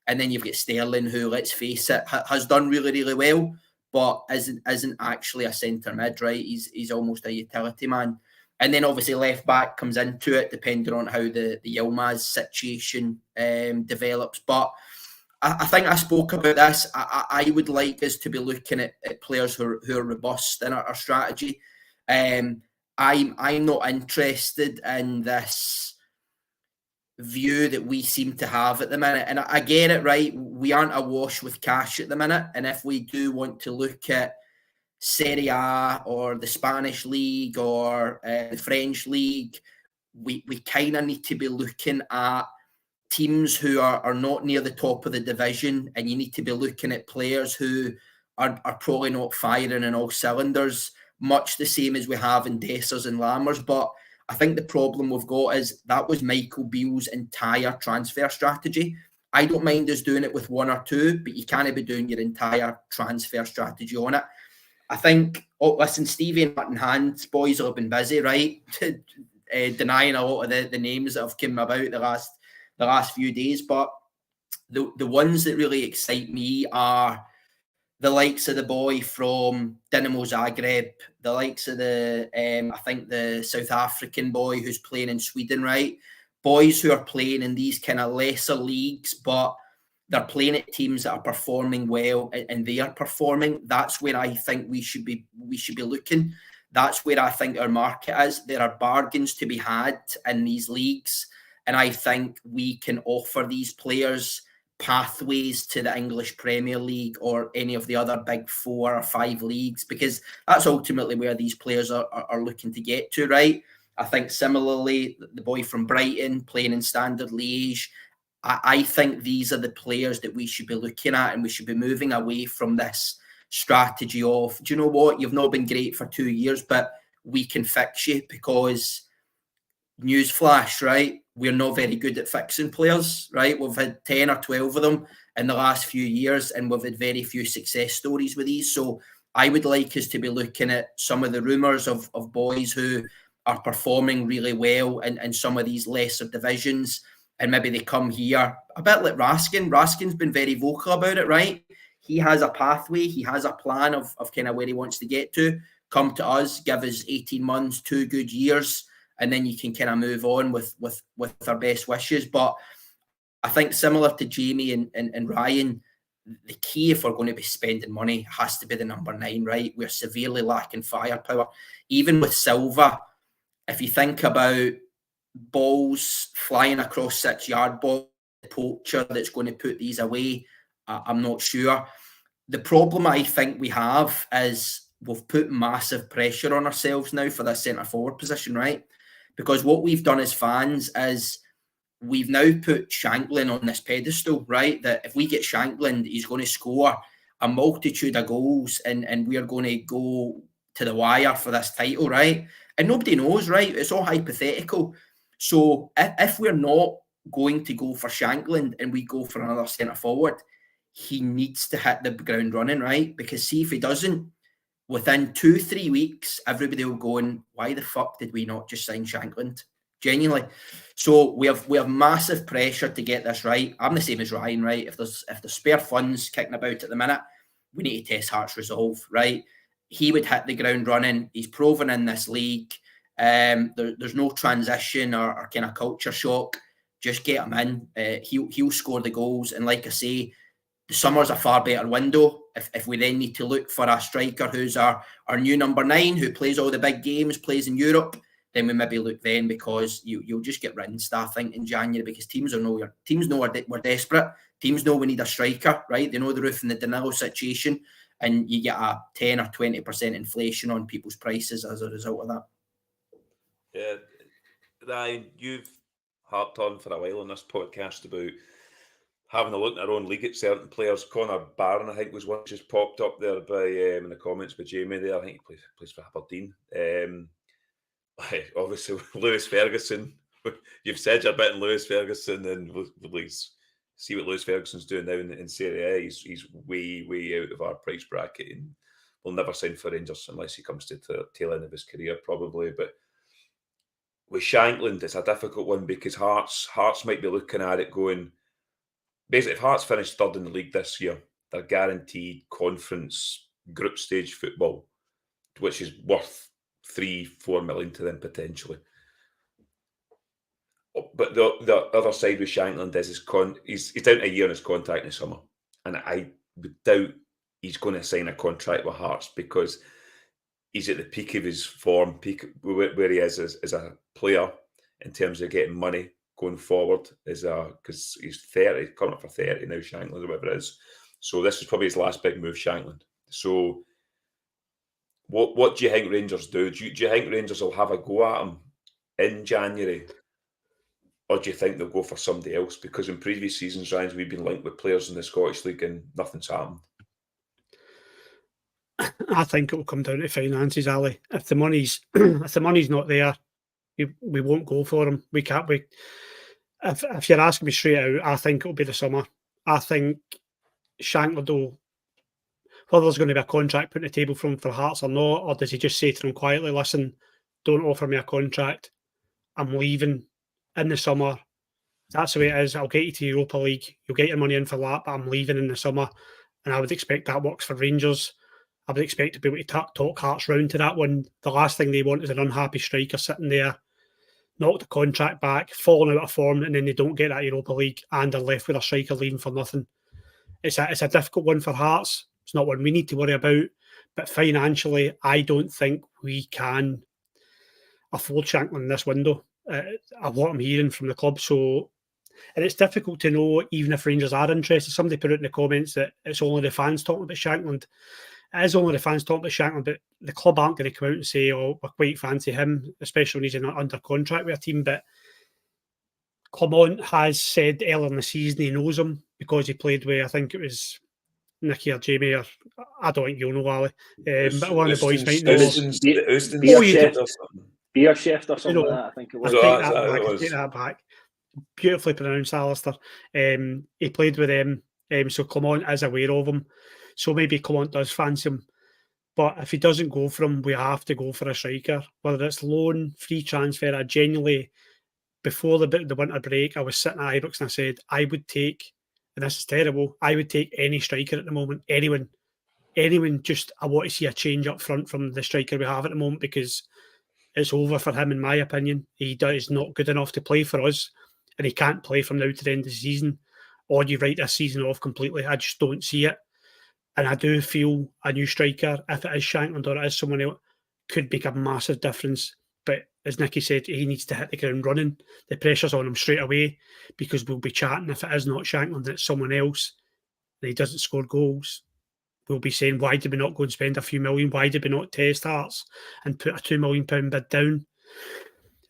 And then you've got Sterling, who, let's face it, has done really, really well, but isn't actually a centre mid, right? He's almost a utility man. And then obviously left back comes into it, depending on how the Yilmaz situation develops. But I think I spoke about this. I would like us to be looking at players who are robust in our strategy. I'm not interested in this view that we seem to have at the minute. And I get it, right? We aren't awash with cash at the minute. And if we do want to look at Serie A or the Spanish league or the French league, we kind of need to be looking at teams who are not near the top of the division, and you need to be looking at players who are probably not firing in all cylinders, much the same as we have in Dessers and Lammers. But I think the problem we've got is that was Michael Beale's entire transfer strategy. I don't mind us doing it with one or two, but you can't be doing your entire transfer strategy on it. I think, listen, Stevie and Martin Hand's boys have been busy, right? Denying a lot of the names that have come about the last few days. But the ones that really excite me are the likes of the boy from Dinamo Zagreb, the likes of I think the South African boy who's playing in Sweden, right? Boys who are playing in these kind of lesser leagues, but they're playing at teams that are performing well, and they are performing. That's where I think we should be looking. That's where I think our market is. There are bargains to be had in these leagues, and I think we can offer these players pathways to the English Premier League or any of the other big 4 or 5 leagues, because that's ultimately where these players are looking to get to, right? I think similarly, the boy from Brighton playing in Standard Liège, I think these are the players that we should be looking at, and we should be moving away from this strategy of, do you know what, you've not been great for 2 years, but we can fix you, because newsflash, right? We're not very good at fixing players, right? We've had 10 or 12 of them in the last few years, and we've had very few success stories with these. So I would like us to be looking at some of the rumours of boys who are performing really well in some of these lesser divisions, and maybe they come here, a bit like Raskin. Raskin's been very vocal about it, right? He has a pathway, he has a plan of kind of where he wants to get to. Come to us, give us 18 months, 2 good years, and then you can kind of move on with our best wishes. But I think similar to Jamie and Ryan, the key, if we're going to be spending money, has to be the number 9, right? We're severely lacking firepower. Even with Silva, if you think about balls flying across 6-yard ball, the poacher that's going to put these away, I'm not sure. The problem I think we have is we've put massive pressure on ourselves now for this centre-forward position, right? Because what we've done as fans is we've now put Shanklin on this pedestal, right? That if we get Shanklin, he's going to score a multitude of goals, and we are going to go to the wire for this title, right? And nobody knows, right? It's all hypothetical. So if we're not going to go for Shanklin and we go for another centre-forward, he needs to hit the ground running, right? Because see, if he doesn't, within 2-3 weeks, everybody will go in, why the fuck did we not just sign Shanklin? Genuinely. So we have massive pressure to get this right. I'm the same as Ryan, right? If there's spare funds kicking about at the minute, we need to test Hearts' resolve, right? He would hit the ground running. He's proven in this league. There's no transition or kind of culture shock. Just get him in. He'll score the goals. And like I say, the summer's a far better window. If we then need to look for a striker who's our new number 9, who plays all the big games, plays in Europe, then we maybe look then, because you'll just get rinsed, I think, in January, because teams know we're desperate. Teams know we need a striker, right? They know the roof and the Danilo situation, and you get a 10 or 20% inflation on people's prices as a result of that. Yeah, Ryan, you've harped on for a while on this podcast about having a look at our own league at certain players. Connor Barron, I think, was one just popped up there by in the comments by Jamie there. I think he plays for Aberdeen. Obviously, Lewis Ferguson. You've said you're betting Lewis Ferguson, and we'll see what Lewis Ferguson's doing now in Serie A. He's way out of our price bracket, and we'll never sign for Rangers unless he comes to the tail end of his career, probably. But with Shankland, it's a difficult one, because Hearts might be looking at it going, basically, if Hearts finish third in the league this year, they're guaranteed conference group stage football, which is worth 3-4 million to them potentially. But the other side with Shankland is he's down to a year on his contract in the summer, and I would doubt he's going to sign a contract with Hearts, because he's at the peak of his form, peak where he is as a player in terms of getting money going forward, because he's 30, coming up for 30 now, Shankland, or whatever it is. So this is probably his last big move, Shankland. So what do you think Rangers do? Do you think Rangers will have a go at him in January? Or do you think they'll go for somebody else? Because in previous seasons, Ryan, we've been linked with players in the Scottish League and nothing's happened. I think it will come down to finances, Ali. If the money's not there, we won't go for him. We can't. If you're asking me straight out, I think it'll be the summer. I think Shankland will, whether there's going to be a contract put on the table for him for Hearts or not, or does he just say to them quietly, listen, don't offer me a contract, I'm leaving in the summer. That's the way it is. I'll get you to Europa League. You'll get your money in for that, but I'm leaving in the summer. And I would expect that works for Rangers. I would expect to be able to talk Hearts round to that one. The last thing they want is an unhappy striker sitting there, knock the contract back, falling out of form, and then they don't get that Europa League and they're left with a striker leaving for nothing. It's a difficult one for Hearts. It's not one we need to worry about. But financially, I don't think we can afford Shankland in this window. What I'm hearing from the club. So, and it's difficult to know, even if Rangers are interested. Somebody put it in the comments that it's only the fans talking about Shankland. is only the fans talking about Shankland, but the club aren't going to come out and say, "Oh, we quite fancy him," especially when he's under contract with a team. But Clement has said earlier in the season he knows him because he played with, I think it was Nicky or Jamie, or I don't think you'll know, Ali. But one of the boys might know. Beer chef or something You know, like that, I think it was. I take that back. Beautifully pronounced, Alistair. He played with them, so Clement is aware of him. So maybe Clement does fancy him. But if he doesn't go for him, we have to go for a striker. Whether it's loan, free transfer, I genuinely, before the winter break, I was sitting at Ibrox and I said, I would take, and this is terrible, I would take any striker at the moment, anyone, just, I want to see a change up front from the striker we have at the moment, because it's over for him, in my opinion. He is not good enough to play for us, and he can't play from now to the end of the season, or you write this season off completely. I just don't see it. And I do feel a new striker, if it is Shankland or it is someone else, could make a massive difference. But as Nicky said, he needs to hit the ground running. The pressure's on him straight away, because we'll be chatting, if it is not Shankland and it's someone else and he doesn't score goals, we'll be saying, why did we not go and spend a few million? Why did we not test Hearts and put a £2 million bid down?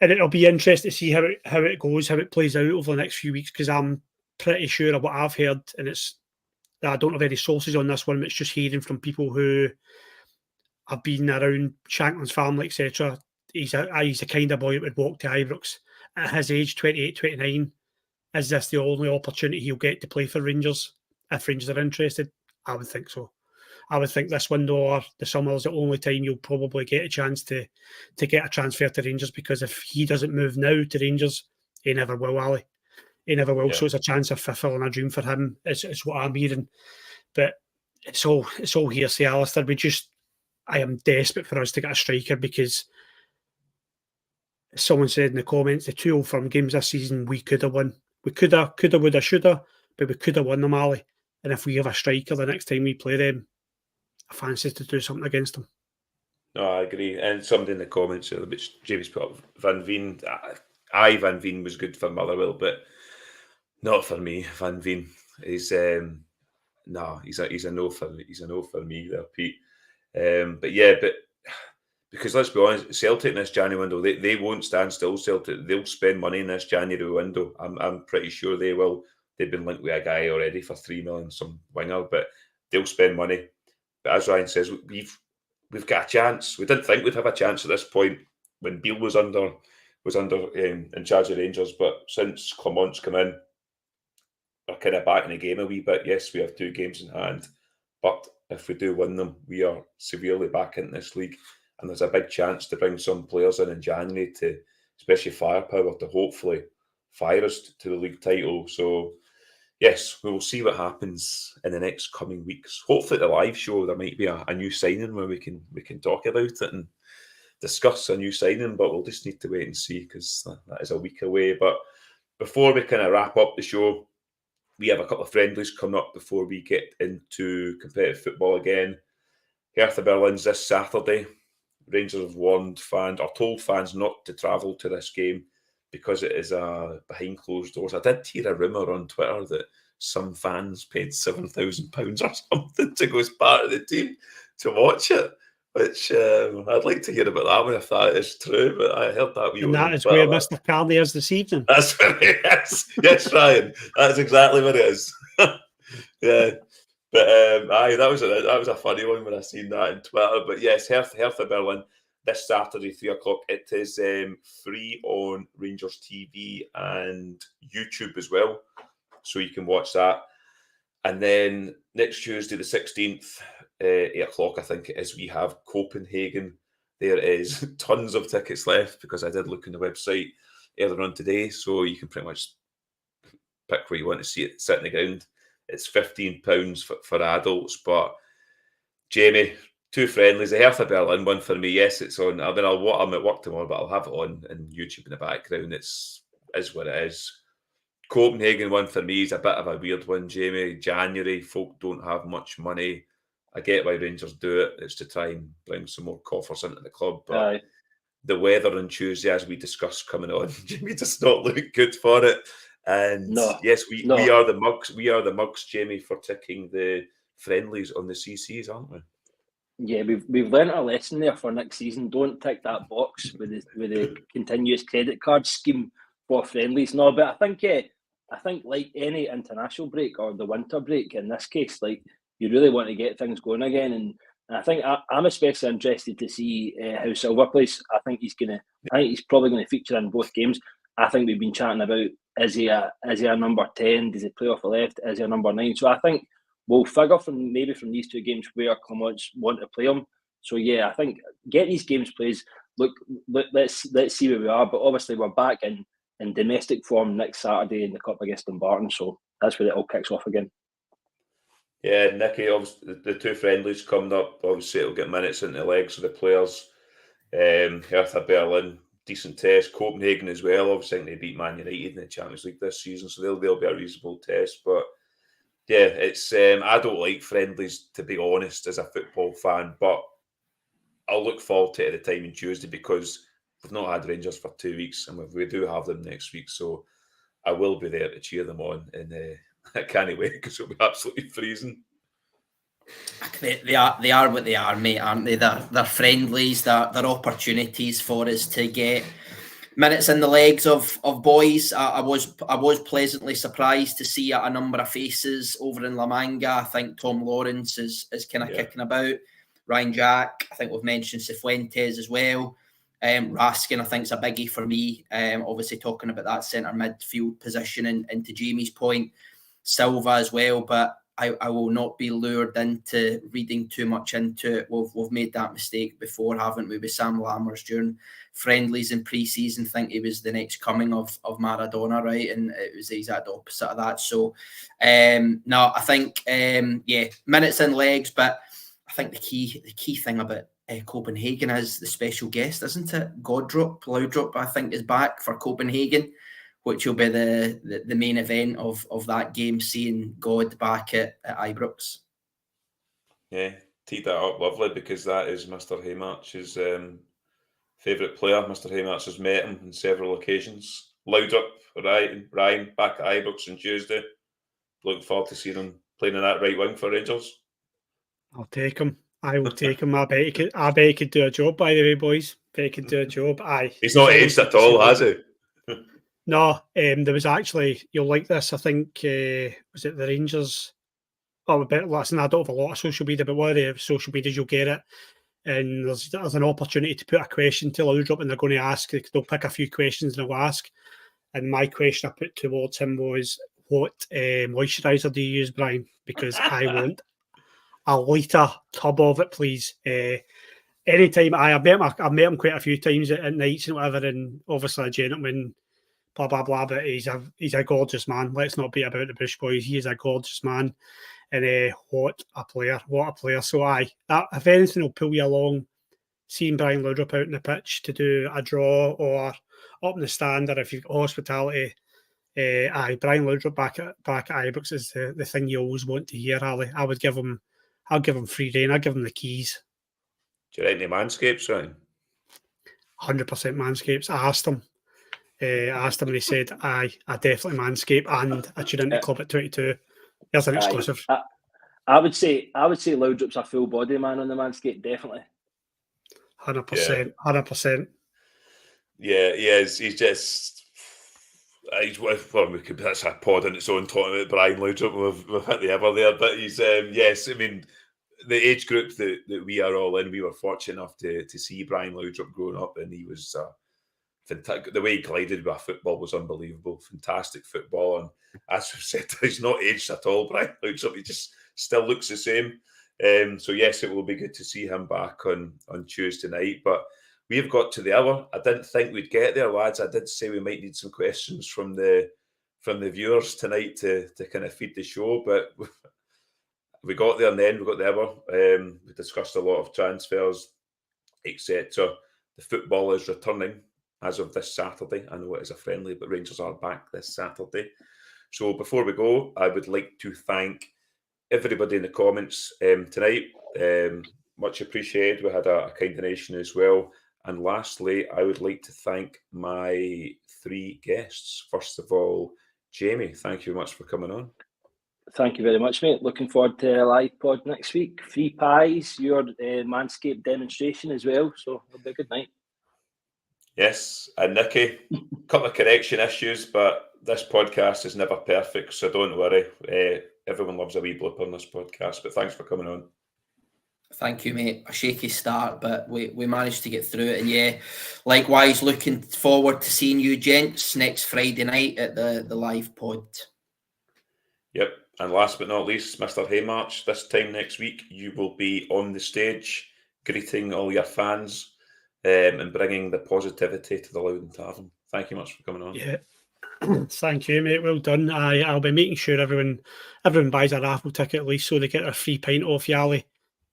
And it'll be interesting to see how it goes, how it plays out over the next few weeks, because I'm pretty sure of what I've heard, and I don't have any sources on this one, but it's just hearing from people who have been around Shankland's family, etc. He's the kind of boy that would walk to Ibrox at his age, 28, 29. Is this the only opportunity he'll get to play for Rangers? If Rangers are interested, I would think so. I would think this window or the summer is the only time you'll probably get a chance to get a transfer to Rangers, because if he doesn't move now to Rangers, he never will, Ali. He never will. Yeah. So it's a chance of fulfilling a dream for him, is what I'm hearing. But it's all hearsay, Alistair. I am desperate for us to get a striker, because someone said in the comments, the 2 Old Firm games this season, we could have won. We could have, would have, should have, but we could have won them, Ali. And if we have a striker the next time we play them, I fancy to do something against them. No, I agree. And somebody in the comments, which James put up, Van Veen. Van Veen was good for Motherwell, but not for me. Van Veen is he's a no for me there, Pete. But because let's be honest, Celtic in this January window, they won't stand still. Celtic, they'll spend money in this January window. I'm pretty sure they will. They've been linked with a guy already for 3 million, some winger, but they'll spend money. But as Ryan says, we've got a chance. We didn't think we'd have a chance at this point when Beale was under in charge of Rangers, but since Clement's come in, we're kind of back in the game a wee bit. Yes, we have 2 games in hand, but if we do win them, we are severely back in this league, and there's a big chance to bring some players in January, to especially firepower, to hopefully fire us to the league title. So yes, we will see what happens in the next coming weeks. Hopefully, at the live show there might be a new signing where we can talk about it and discuss a new signing, but we'll just need to wait and see, because that is a week away. But before we kind of wrap up the show, we have a couple of friendlies coming up before we get into competitive football again. Hertha Berlin's this Saturday. Rangers have told fans not to travel to this game because it is behind closed doors. I did hear a rumour on Twitter that some fans paid £7,000 or something to go as part of the team to watch it, which I'd like to hear about that one if that is true, but I heard that. And that is where Mr. Carney is this evening. That's where he is. Yes, Ryan. That's exactly what it is. Yeah. But that was a funny one when I seen that on Twitter. But yes, Hertha Berlin this Saturday, 3:00. It is free on Rangers TV and YouTube as well, so you can watch that. And then next Tuesday, the 16th, 8:00, I think it is, we have Copenhagen. There is tons of tickets left, because I did look on the website earlier on today, so you can pretty much pick where you want to see it, sit in the ground. It's £15 for adults. But Jamie, 2 friendlies, the Hertha Berlin one for me. Yes, it's on. I mean, I'm at work tomorrow, but I'll have it on YouTube in the background. Is what it is. Copenhagen one for me is a bit of a weird one, Jamie. January, folk don't have much money. I get why Rangers do it. It's to try and bring some more coffers into the club. But the weather on Tuesday, as we discussed coming on, Jamie, does not look good for it. And yes, we are the mugs. We are the mugs, Jamie, for ticking the friendlies on the CCs, aren't we? Yeah, we've learnt our lesson there for next season. Don't tick that box with the continuous credit card scheme for friendlies. No, but I think like any international break or the winter break in this case, like you really want to get things going again. And I think I'm especially interested to see how Silver plays. I think he's probably going to feature in both games. I think we've been chatting about is he a number 10? Does he play off the left? Is he a number 9? So I think we'll figure from these two games where Clements want to play him. So yeah, I think get these games plays. Look, let's see where we are. But obviously we're back in domestic form next Saturday in the Cup against Dumbarton. So that's where it all kicks off again. Yeah, Nicky, obviously the two friendlies coming up. Obviously it'll get minutes into the legs of the players. Hertha Berlin, decent test. Copenhagen as well. Obviously they beat Man United in the Champions League this season, so they'll be a reasonable test. But yeah, it's I don't like friendlies, to be honest, as a football fan, but I'll look forward to it at the time on Tuesday because we've not had Rangers for 2 weeks and we do have them next week, so I will be there to cheer them on, and I can't wait because it'll be absolutely freezing. They are what they are, mate, aren't they? They're friendlies, they're opportunities for us to get minutes in the legs of boys. I was pleasantly surprised to see a number of faces over in La Manga. I think Tom Lawrence is kind of kicking about. Ryan Jack, I think we've mentioned Cifuentes as well. Raskin, I think, is a biggie for me. Obviously talking about that centre midfield position and to Jamie's point, Silva as well, but I will not be lured into reading too much into it. We've made that mistake before, haven't we, with Sam Lammers during friendlies in pre-season, think he was the next coming of Maradona, right? And it was the exact opposite of that. So, no, I think, minutes and legs, but I think the key thing about Copenhagen is the special guest, isn't it? Laudrup, I think, is back for Copenhagen, which will be the main event of that game, seeing God back at Ibrox. Yeah, teed that up lovely because that is Mr. Haymarch's favourite player. Mr. Haymarch has met him on several occasions. Laudrup, Ryan, back at Ibrox on Tuesday. Looking forward to seeing him playing in that right wing for Rangers. I'll take him. I will take him. I bet he could do a job, by the way, boys. Bet he could do a job. Aye. He's not aged at all, has he? No, there was actually, you'll like this, I think, was it the Rangers? Oh, listen, I don't have a lot of social media, but one of the social medias you'll get it. And there's an opportunity to put a question to Laudrup, and they're going to ask, they'll pick a few questions and they'll ask. And my question I put towards him was, what moisturiser do you use, Brian? Because I want a litre tub of it, please. Anytime I've met him quite a few times at nights and whatever, and obviously a gentleman, blah blah blah. But he's a gorgeous man. Let's not beat about the bush, boys. He is a gorgeous man, and what a player! So that if anything will pull you along, seeing Brian Laudrup out on the pitch to do a draw or up in the stand, or if you've got hospitality. Brian Laudrup back at Ibrox is the thing you always want to hear, Ali. I'll give him free rein. I'll give him the keys. Do you like any Manscapes, Ryan? 100% Manscapes. I asked him and he said, I definitely Manscape and I tune into Club at 22. There's an exclusive. I would say Laudrup's a full body man on the Manscaped, definitely. 100%. 100%. Yeah, he is. He's just... that's a pod on its own talking about Brian Laudrup. We've hit the ever there, but he's yes. I mean, the age group that we are all in, we were fortunate enough to see Brian Laudrup growing up, and he was fantastic. The way he glided with football was unbelievable. Fantastic football, and as we said, he's not aged at all. Brian Laudrup, he just still looks the same. So yes, it will be good to see him back on Tuesday night, but. We've got to the hour. I didn't think we'd get there, lads. I did say we might need some questions from the viewers tonight to kind of feed the show, but we got there in the end. We got the hour. We discussed a lot of transfers, etc. The football is returning as of this Saturday. I know it is a friendly, but Rangers are back this Saturday. So before we go, I would like to thank everybody in the comments tonight. Much appreciated. We had a kind donation as well. And lastly, I would like to thank my 3 guests. First of all, Jamie, thank you very much for coming on. Thank you very much, mate. Looking forward to a live pod next week. Free pies, your Manscaped demonstration as well. So it'll be a good night. Yes, and Nicky, a couple of correction issues, but this podcast is never perfect, so don't worry. Everyone loves a wee blip on this podcast, but thanks for coming on. Thank you, mate. A shaky start, but we managed to get through it. And yeah, likewise, looking forward to seeing you gents next Friday night at the live pod. Yep. And last but not least, Mr. Haymarch, this time next week, you will be on the stage greeting all your fans and bringing the positivity to the Louden Tavern. Thank you much for coming on. Yeah. Thank you, mate. Well done. I'll be making sure everyone buys a raffle ticket at least so they get a free pint off Yali,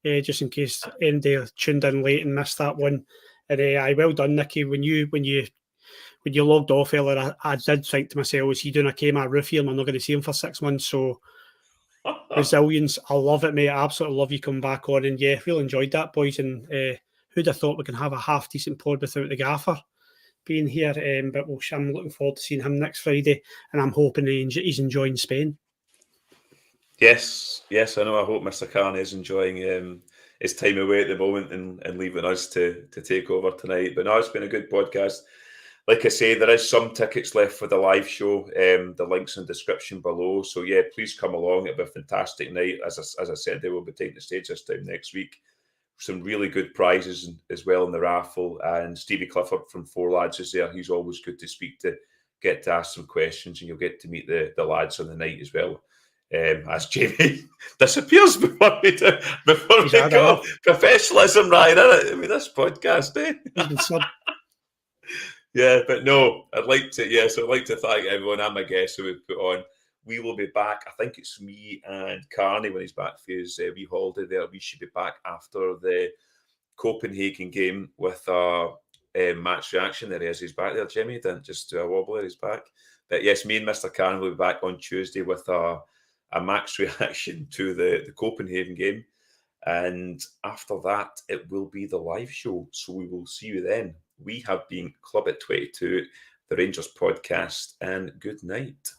just in case anybody tuned in late and missed that one. And well done, Nicky. When you logged off earlier, I did think to myself, is he doing a Kmart roof here? I'm not going to see him for 6 months. So resilience, I love it, mate. I absolutely love you coming back on. And yeah, really enjoyed that, boys. And who'd have thought we can have a half decent pod without the gaffer being here? But I'm looking forward to seeing him next Friday, and I'm hoping he's enjoying Spain. Yes, I know. I hope Mr. Carney is enjoying his time away at the moment and leaving us to take over tonight. But no, it's been a good podcast. Like I say, there is some tickets left for the live show. The link's in the description below. So yeah, please come along. It'll be a fantastic night. As I said, they will be taking the stage this time next week. Some really good prizes as well in the raffle. And Stevie Clifford from Four Lads is there. He's always good to speak to, get to ask some questions, and you'll get to meet the lads on the night as well. As Jamie disappears before we go. Professionalism, right? I mean, this podcast, Yeah, but no, I'd like to thank everyone and my guests who we've put on. We will be back. I think it's me and Carney when he's back for his wee holiday there. We should be back after the Copenhagen game with our match reaction. There he is. He's back there, Jimmy. Didn't just do a wobbler. He's back. But yes, me and Mr. Carney will be back on Tuesday with a match reaction to the Copenhagen game. And after that, it will be the live show. So we will see you then. We have been Club at 22, the Rangers podcast, and good night.